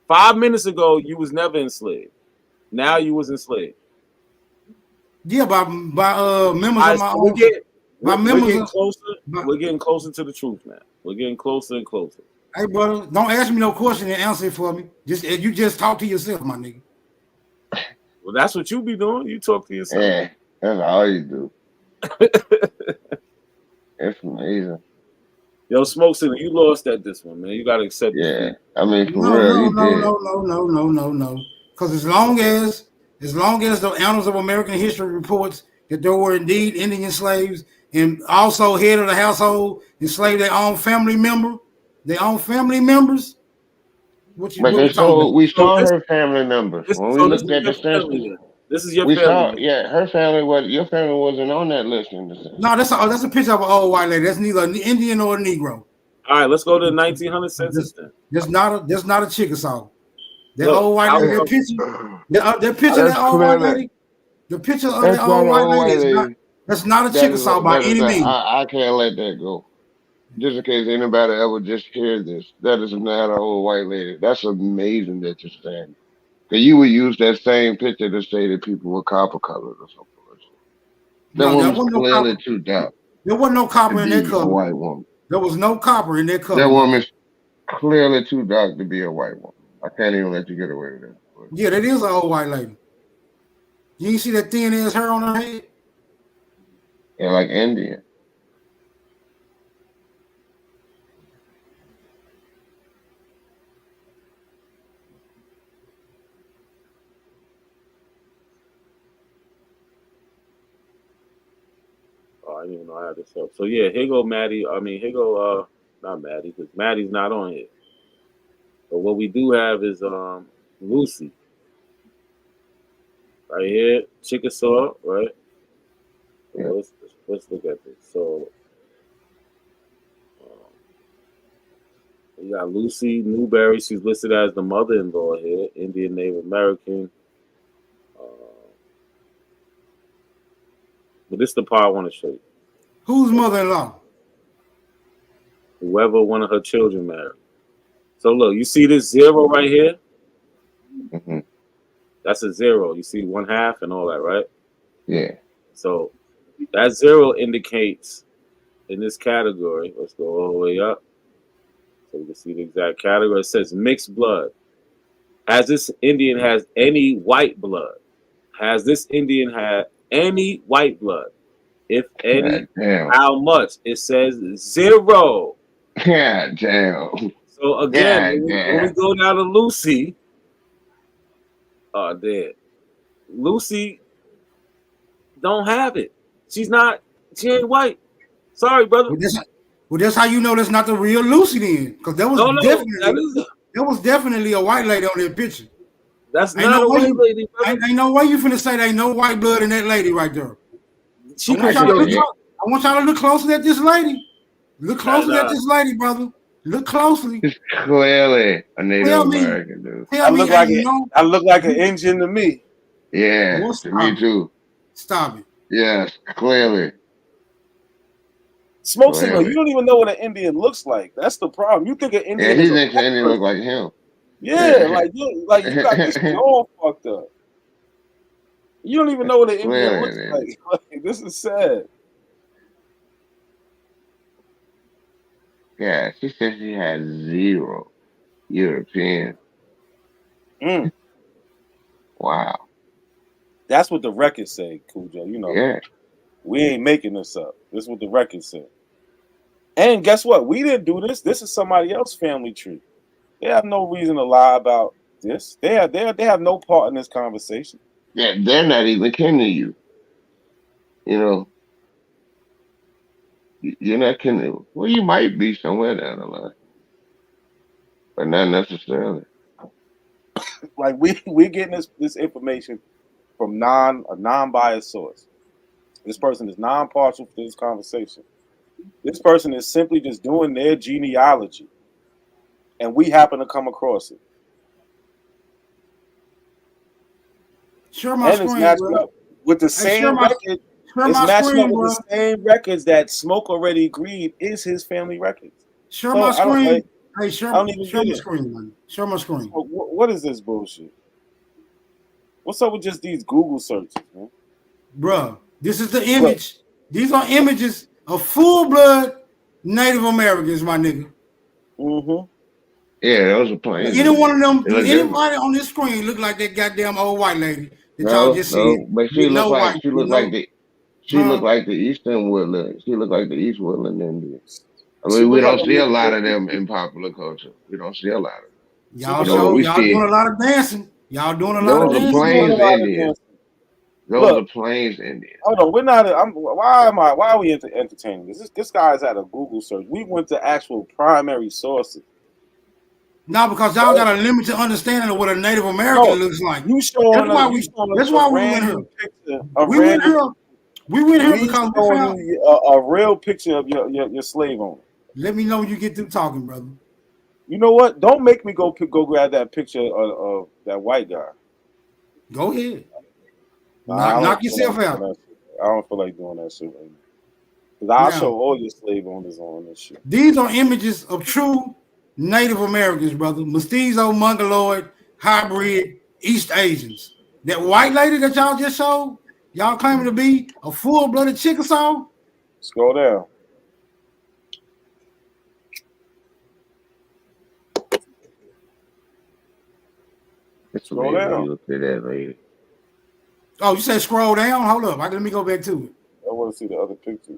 5 minutes ago, you was never enslaved. Now you was enslaved. Yeah, by members of my own. We're getting closer to the truth now. We're getting closer and closer. Hey, brother, don't ask me no question and answer it for me. You just talk to yourself, my nigga. Well, that's what you be doing. You talk to yourself. Yeah, that's all you do. It's amazing. Yo, Smoke Signal, you lost at this one, man. You gotta accept it. Yeah, I mean, for real, no. Because as long as the annals of American history reports that there were indeed Indian slaves and also head of the household enslaved their own family members. We saw her family members when we looked at the census. This is your family. Her family your family wasn't on that list. No, that's a picture of an old white lady. That's neither an Indian or a Negro. All right, let's go to the 1900 census then. That's not a Chickasaw. That old white lady, that picture of that old white lady, the picture of that old white lady that's not a Chickasaw by any means. I can't let that go. Just in case anybody ever just hear this, that is not an old white lady. That's amazing that you're saying. Because you would use that same picture to say that people were copper colored or something. That woman was clearly too dark. There wasn't no copper in that color. A white woman. There was no copper in that color. That woman's clearly too dark to be a white woman. I can't even let you get away with that. Yeah, that is an old white lady. You ain't see that thin ass hair on her head? Yeah, like Indian. I didn't even know I had this up. So yeah, here go Maddie. I mean, here go not Maddie, because Maddie's not on here. But what we do have is Lucy. Right here, Chickasaw, right? Yeah. Let's look at this. So we got Lucy Newberry. She's listed as the mother-in-law here, Indian Native American. But this is the part I want to show you. Whose mother-in-law? Whoever one of her children married. So look, you see this 0 right here? Mm-hmm. That's a 0. You see 1/2 and all that, right? Yeah. So that 0 indicates in this category, let's go all the way up so you can see the exact category. It says mixed blood. Has this Indian has any white blood? Has this Indian had any white blood? If any, how much? It says 0. Yeah, damn. So again, when we go down to Lucy, Lucy don't have it. She ain't white. Sorry, brother. Well, that's how you know that's not the real Lucy then. Because there was definitely a white lady on that picture. That's not a white lady. Ain't no way you finna say there ain't no white blood in that lady right there. I want y'all to look closely at this lady. Look closely at this lady, brother. Look closely. It's clearly a Native American, dude. I look like an Indian to me. Yeah, to me too. Stop it. Yes, clearly. Smoke Signal, you don't even know what an Indian looks like. That's the problem. You think an Indian? Yeah, he thinks an Indian look like him. Yeah, like you got this all fucked up. You don't even know what an Indian looks like. This is sad. Yeah, she said she had 0 European. Wow. That's what the records say, Cujo. You know, we ain't making this up. This is what the records say. And guess what? We didn't do this. This is somebody else's family tree. They have no reason to lie about this. They have no part in this conversation. Yeah, they're not even kin to you. You know, you're not kin to. Well, you might be somewhere down the line, but not necessarily. Like we're getting this information from a non-biased source. This person is non-partial for this conversation. This person is simply just doing their genealogy, and we happen to come across it. Share my screen, bro. With the same record. It's matching up with the same records that Smoke already agreed is his family records. Share my screen. Hey, share my screen, man. Share my screen. What is this bullshit? What's up with just these Google searches, man? Bruh, this is the image. These are images of full-blood Native Americans, my nigga. Mm-hmm. Yeah, those are plains. Any one of them, anybody on this screen look like that goddamn old white lady that y'all just said. But she looked like the Eastern Woodland. She looked like the East Woodland Indians. I mean, we don't see a lot of them in popular culture. We don't see a lot of them. Y'all doing a lot of dancing. Y'all doing a lot of dancing. Plains Indians. Those are Plains Indians. Hold on, we're not. Why are we entertaining this? This guy's at a Google search. We went to actual primary sources. No, because y'all got a limited understanding of what a Native American looks like. You showing that's why we went here. We went here because we found a real picture of your slave owner. Let me know when you get through talking, brother. You know what? Don't make me go grab that picture of that white guy. Go ahead. Knock yourself out. I don't feel like doing that shit right now. Because I'll show all your slave owners on this shit. These are images of true Native Americans, brother. Mestizo, Mongoloid, hybrid, East Asians. That white lady that y'all just showed, y'all claiming to be a full-blooded Chickasaw? Scroll down. Scroll down. Look at that lady. Oh, you said scroll down? Hold up. Let me go back to it. I want to see the other picture.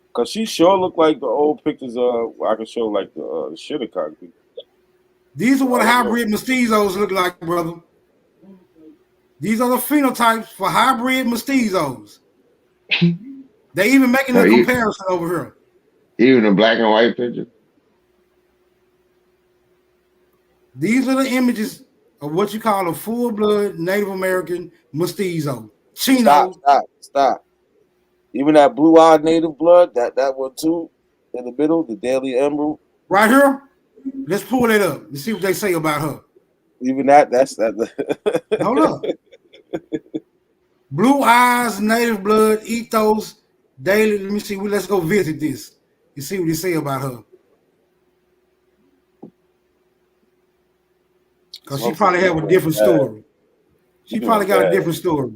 Because she sure looked like the old pictures I can show like the Chickasaw people. These are what hybrid mestizos look like, brother. These are the phenotypes for hybrid mestizos. They even making a comparison over here. Even the black and white picture? These are the images of what you call a full-blood Native American mestizo. Chino. Stop. Even that blue-eyed native blood, that one too, in the middle, the Daily Emerald. Right here? Let's pull it up and see what they say about her. Even that's that. Hold up. Blue eyes, native blood, ethos, daily. Let me see. Let's go visit this. You see what they say about her. Because she probably have a different story. She probably got a different story.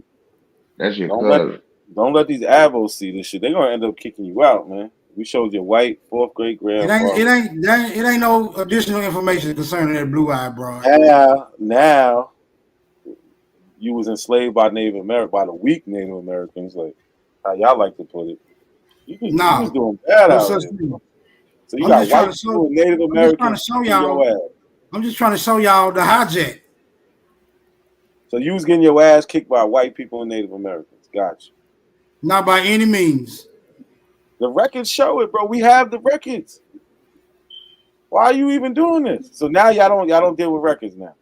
That's your cousin. Don't let these avos see this shit. They're gonna end up kicking you out, man. We showed your white 4th grade grandfather. It ain't no additional information concerning that blue-eyed broad. Now you was enslaved by Native American, by the weak Native Americans, like how y'all like to put it. You was doing bad out there. So you got white people, Native Americans. I'm just trying to show y'all the hijack. So you was getting your ass kicked by white people and Native Americans. Gotcha. Not by any means. The records show it, bro. We have the records. Why are you even doing this? So now y'all don't deal with records now.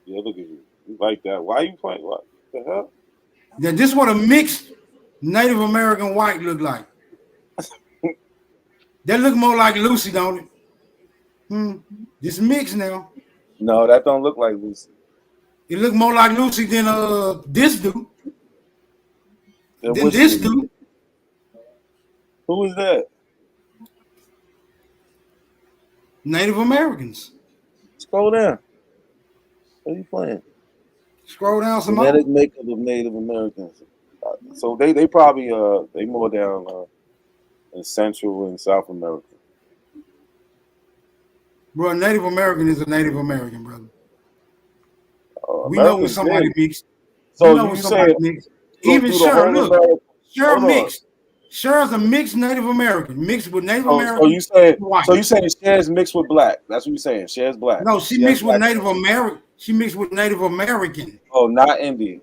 Yeah, look at you. You like that? Why are you playing? What the hell? Yeah, this is what a mixed Native American white look like. That look more like Lucy, don't it? This mixed now. No, that don't look like Lucy. It look more like Lucy than this dude. This dude. Who is that? Native Americans. Scroll down. What are you playing? Scroll down some more. Genetic makeup of Native Americans. So they probably they more down in Central and South America. Bro, Native American is a Native American, brother. We know when somebody mixed. So you say even Cher, look, Cher mixed. Cher's a mixed Native American, mixed with Native American. So you saying Cher's mixed with black? That's what you're saying. Cher's black. No, she mixed with Native American. She mixed with Native American. Oh, not Indian.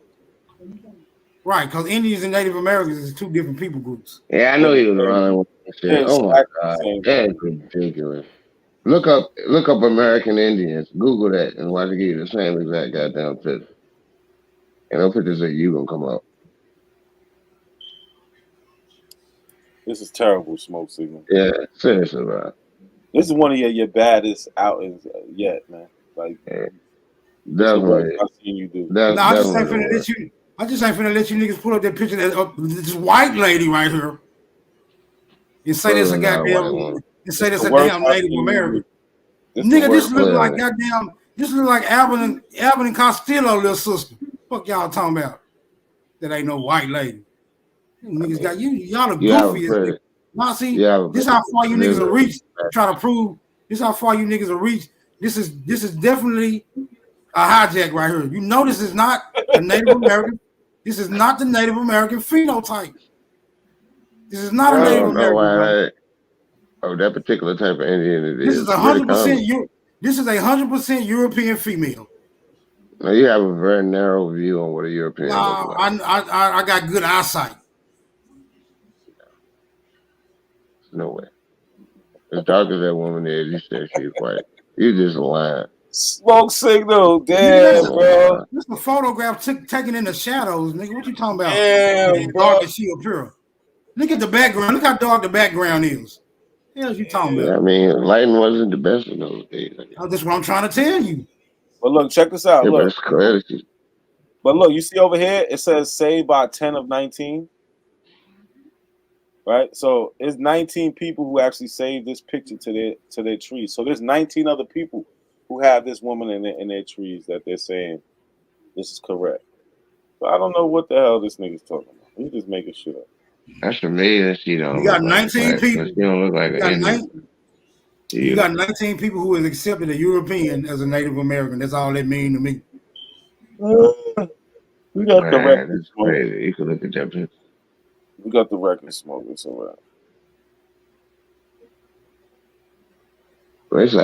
Right, because Indians and Native Americans is two different people groups. Yeah, I know he was running with that shit. Oh my God, that's ridiculous. Look up American Indians. Google that and watch it give you the same exact goddamn picture. And no pictures of you gonna come up. This is terrible, Smoke Signal. Yeah, seriously, bro. This is one of your baddest outings yet, man. Like, yeah, definitely. I've seen you do. I just ain't finna let you niggas pull up that picture of this white lady right here and say this a goddamn and say this a damn Native American. Nigga, this look like goddamn. This look like Alvin and Costello little sister. Fuck y'all talking about? That ain't no white lady. Niggas got you. Y'all the goofiest. Now see, this how far you niggas will reach. Try to prove this how far you niggas will reach. This is definitely a hijack right here. You know this is not a Native American. This is not the Native American phenotype. This is not a Native American. That particular type of Indian it is. This is 100%. This is 100% European female. Now you have a very narrow view on what a European looks like. I got good eyesight. No way. As dark as that woman is, you said she's white. You just lying. Smoke Signal, damn, bro. This is a photograph taken in the shadows, nigga. What you talking about? Damn, dark as she appear. Look at the background. Look how dark the background is. What the hell you talking about? I mean, lighting wasn't the best in those days. That's what I'm trying to tell you. But look, check this out. Look. Crazy. But look, you see over here, it says saved by 10 of 19. Right? So it's 19 people who actually saved this picture to their trees. So there's 19 other people who have this woman in their trees that they're saying this is correct. But I don't know what the hell this nigga's talking about. He's just making shit up. That's amazing. She don't. You got 19 people. She don't look like an Indian. You got 19 people who has accepted a European as a Native American. That's all that mean to me. We got the record. That's crazy. You can look at that picture. We got the record smoking somewhere. It's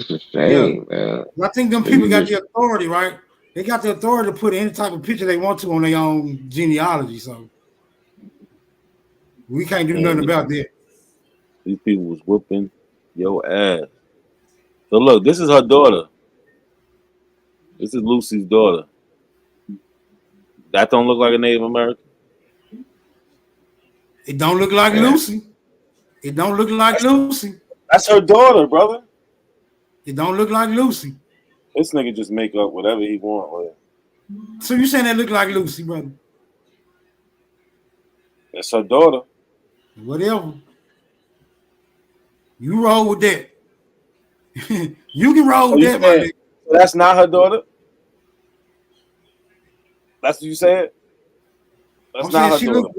a shame, man. I think them people got the authority, right? They got the authority to put any type of picture they want to on their own genealogy. So we can't do nothing about that. These people was whooping your ass. So look, this is her daughter. This is Lucy's daughter. That don't look like a Native American. It don't look like Lucy. It don't look like Lucy. That's her daughter, brother. It don't look like Lucy. This nigga just make up whatever he want with. So you saying that look like Lucy, brother? That's her daughter. Whatever. You roll with that. You can roll with that, my nigga. That's not her daughter? That's what you said? That's not her daughter.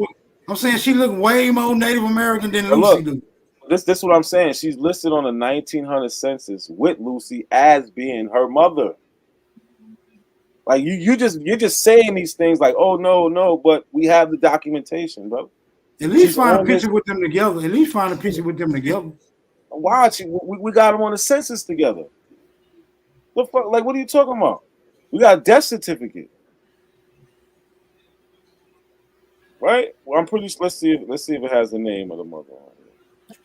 I'm saying she look way more Native American than Lucy do. This is what I'm saying. She's listed on the 1900 census with Lucy as being her mother. Like you're just saying these things like, oh no, but we have the documentation, bro. At least find a picture with them together. At least find a picture with them together. Watch, we got them on the census together. The fuck, like, what are you talking about? We got a death certificate, right? Well, I'm pretty sure. Let's see if it has the name of the mother on it.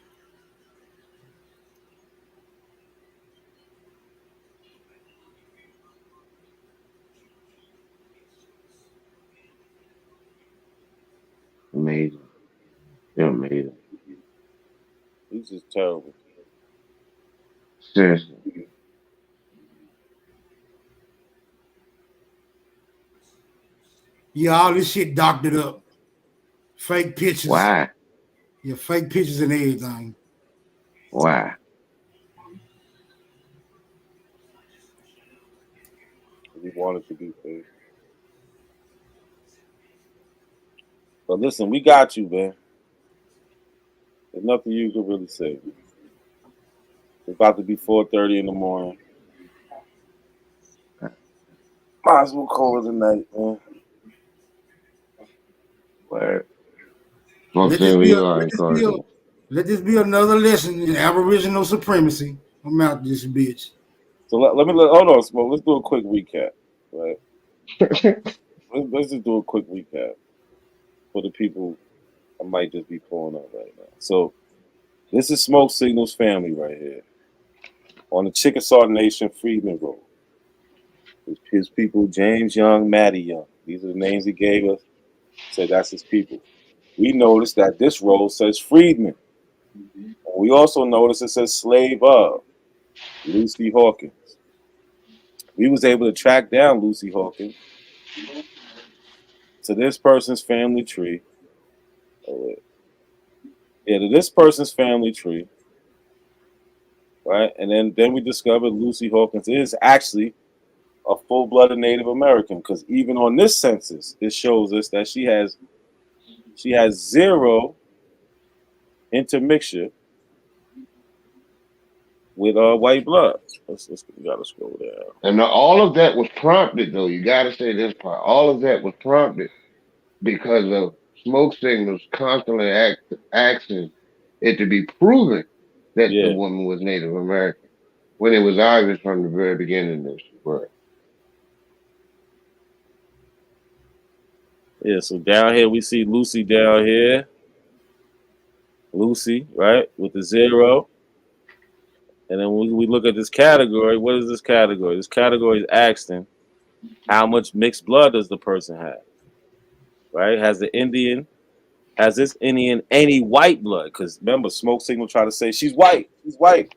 Amazing. They're amazing. He's just terrible. Seriously. Yeah, all this shit doctored up. Fake pictures. Why? Yeah, fake pictures and everything. Why? We wanted to be fake. But listen, we got you, man. There's nothing you can really say. It's about to be 4:30 in the morning. Might as well call it a night, man. Where? Let this be another lesson in Aboriginal supremacy. I'm out this bitch. So hold on, Smoke. Let's do a quick recap, right? let's just do a quick recap for the people I might just be pulling up right now. So This is Smoke Signal's family right here on the Chickasaw Nation Freedman Road. His people, James Young, Matty Young. These are the names he gave us. Said that's his people. We noticed that this road says freedman. We also noticed it says slave of Lucy Hawkins. We was able to track down Lucy Hawkins to this person's family tree. To this person's family tree. Right? And then we discovered Lucy Hawkins is actually a full-blooded Native American, because even on this census, it shows us that she has zero intermixture with white blood. We gotta scroll down. And all of that was prompted, though. You gotta say this part. All of that was prompted because of Smoke Signals constantly asking it to be proven that the woman was Native American, when it was obvious from the very beginning that she was. Yeah, so down here we see Lucy down here. Lucy, right, with the 0. And then when we look at this category, what is this category? This category is asking how much mixed blood does the person have? Right? Has this Indian any white blood? Because remember, Smoke Signal tried to say she's white. She's white.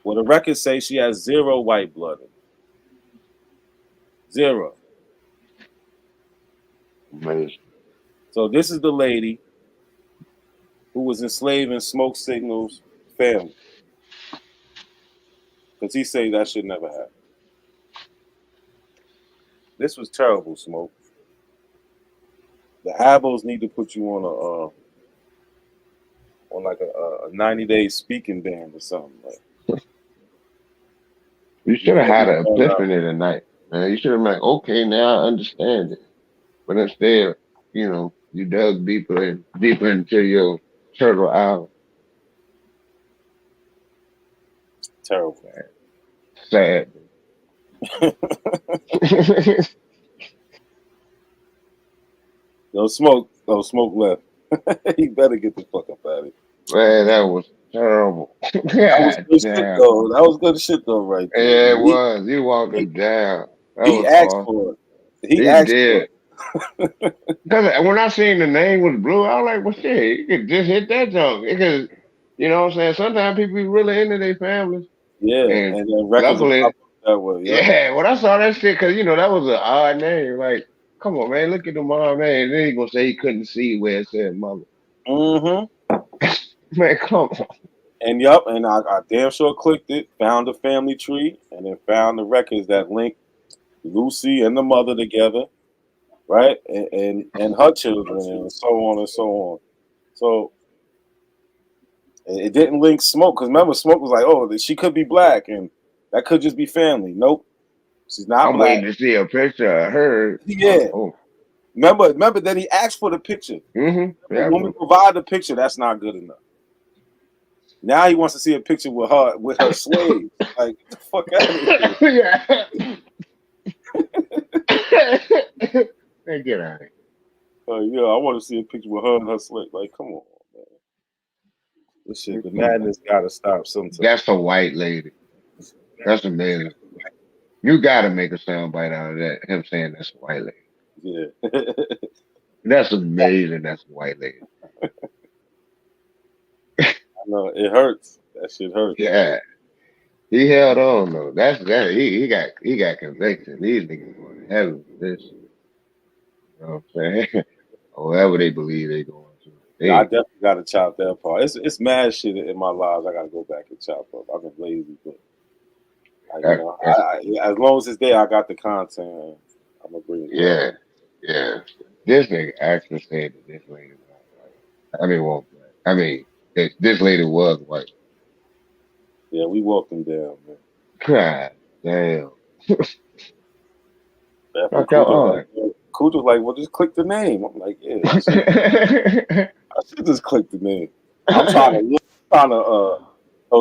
Well, the records say she has 0 white blood. 0. Amazing. So this is the lady who was enslaving Smoke Signal's family. Because he say that should never happen. This was terrible, Smoke. The Abos need to put you on a 90-day speaking ban or something. Like. You should have had an epiphany tonight, man. You should have been like, okay, now I understand it. But instead, you dug deeper into your turtle island. Terrible. Sad. No Smoke. Oh, Smoke left. He better get the fuck up out of here. Man, that was terrible. That was good shit though, right there. Yeah, it was. He walked it down. He asked for it. He did. Because when I seen the name was blue, I was like, well, shit, you could just hit that junk. Because, you know what I'm saying? Sometimes people be really into their families. Yeah, and then records that way. Yeah, when I saw that shit, because, that was an odd name. Like, come on, man, look at the mom name. Then he going to say he couldn't see where it said mother. Mm-hmm. Man, come on. And I damn sure clicked it, found the family tree, and then found the records that link Lucy and the mother together, right? And her children, and so on and so on. So it didn't link Smoke, because remember, Smoke was like, oh, she could be black, and that could just be family. Nope. She's not I'm black. waiting to see a picture of her. Yeah. Oh. Remember that he asked for the picture. Mm-hmm. Yeah, when we provide the picture, that's not good enough. Now he wants to see a picture with her slaves. Like, get the fuck out of here. Yeah. Hey, get out of here. Yeah, I want to see a picture with her and her slave. Like, come on, man. This shit, the madness gotta stop sometime. That's a white lady. That's amazing. You gotta make a soundbite out of that. Him saying that's a white lady. Yeah. That's amazing. That's a white lady. I know, it hurts. That shit hurts. Yeah. He held on though. That's that. He got conviction. These niggas going to heaven for this. You know what I'm saying? Or whatever they believe they going to. I definitely got to chop that part. It's mad shit in my lives. I got to go back and chop up. I've been lazy, but as long as it's there, I got the content. I'm gonna bring it. Yeah, yeah. This nigga actually said that this lady was white. This lady was white. Yeah, we walked him down, man. God damn. Kuja's like, well, just click the name. I'm like, yeah. I should just click the name. I'm trying to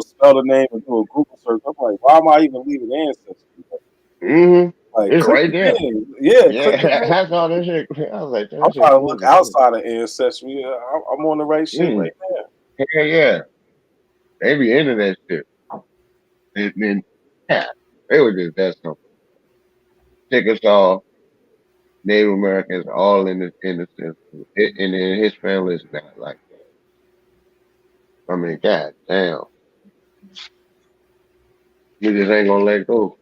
spell the name and do a Google search. I'm like, why am I even leaving Ancestry? Mm-hmm. Like, it's right there. Yeah. That's all this shit. I was like, I'm trying to look outside of Ancestry. I'm on the right shit right there. Hell yeah. They be into that shit. And then, yeah, they were just that simple. Chickasaw, Native Americans, all in the system. And then his family is not like that. I mean, god damn. You just ain't gonna let go.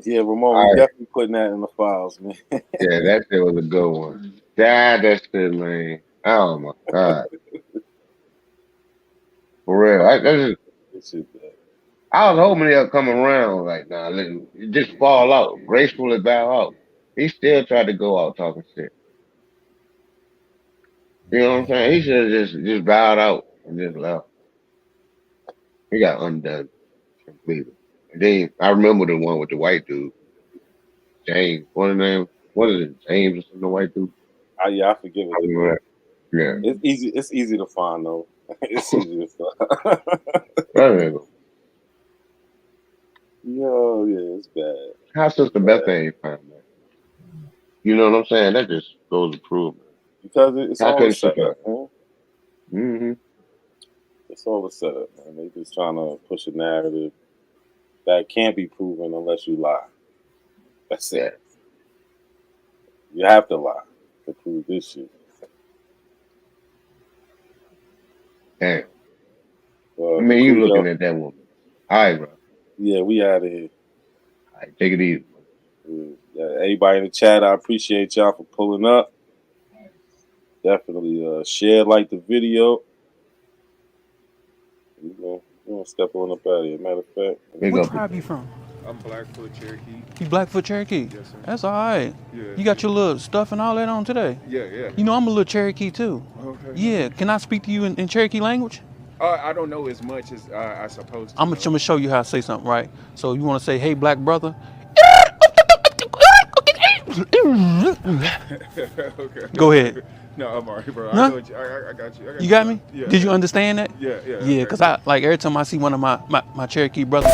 Yeah, Ramon, we definitely putting that in the files, man. Yeah, that shit was a good one. God, that shit, man. Oh my god. For real. I was hoping he'll come around like, nah, just fall out, gracefully bow out. He still tried to go out talking shit. You know what I'm saying? He should have just bowed out and just left. He got undone completely. And then I remember the one with the white dude, James. What is it? James or something, the white dude? Yeah, I forget what it is. Yeah. It's easy to find though. It's easy to find. Yo, yeah, it's bad. How Sister Beth ain't found that? You know what I'm saying? That just goes to prove it. Because it's all a setup, man. Mm-hmm. It's all a setup, man. They just trying to push a narrative that can't be proven unless you lie. That's it. You have to lie to prove this shit. Damn. I mean, you looking at that woman. All right, bro. Yeah, we out of here. All right, take it easy. Yeah, everybody in the chat, I appreciate y'all for pulling up. Definitely share, like the video. We're gonna step on up out of here. Matter of fact. What tribe you from? I'm Blackfoot Cherokee. You Blackfoot Cherokee? Yes, sir. That's all right. Yeah. You got your little stuff and all that on today? Yeah. You know, I'm a little Cherokee too. Okay. Yeah, can I speak to you in Cherokee language? I don't know as much as I supposed to. I'm gonna show you how to say something, right? So you wanna say, hey, black brother? Okay. Go ahead. No, I'm alright, bro. Huh? I got you. You got me? Yeah. Did you understand that? Yeah. Yeah, because I like every time I see one of my Cherokee brothers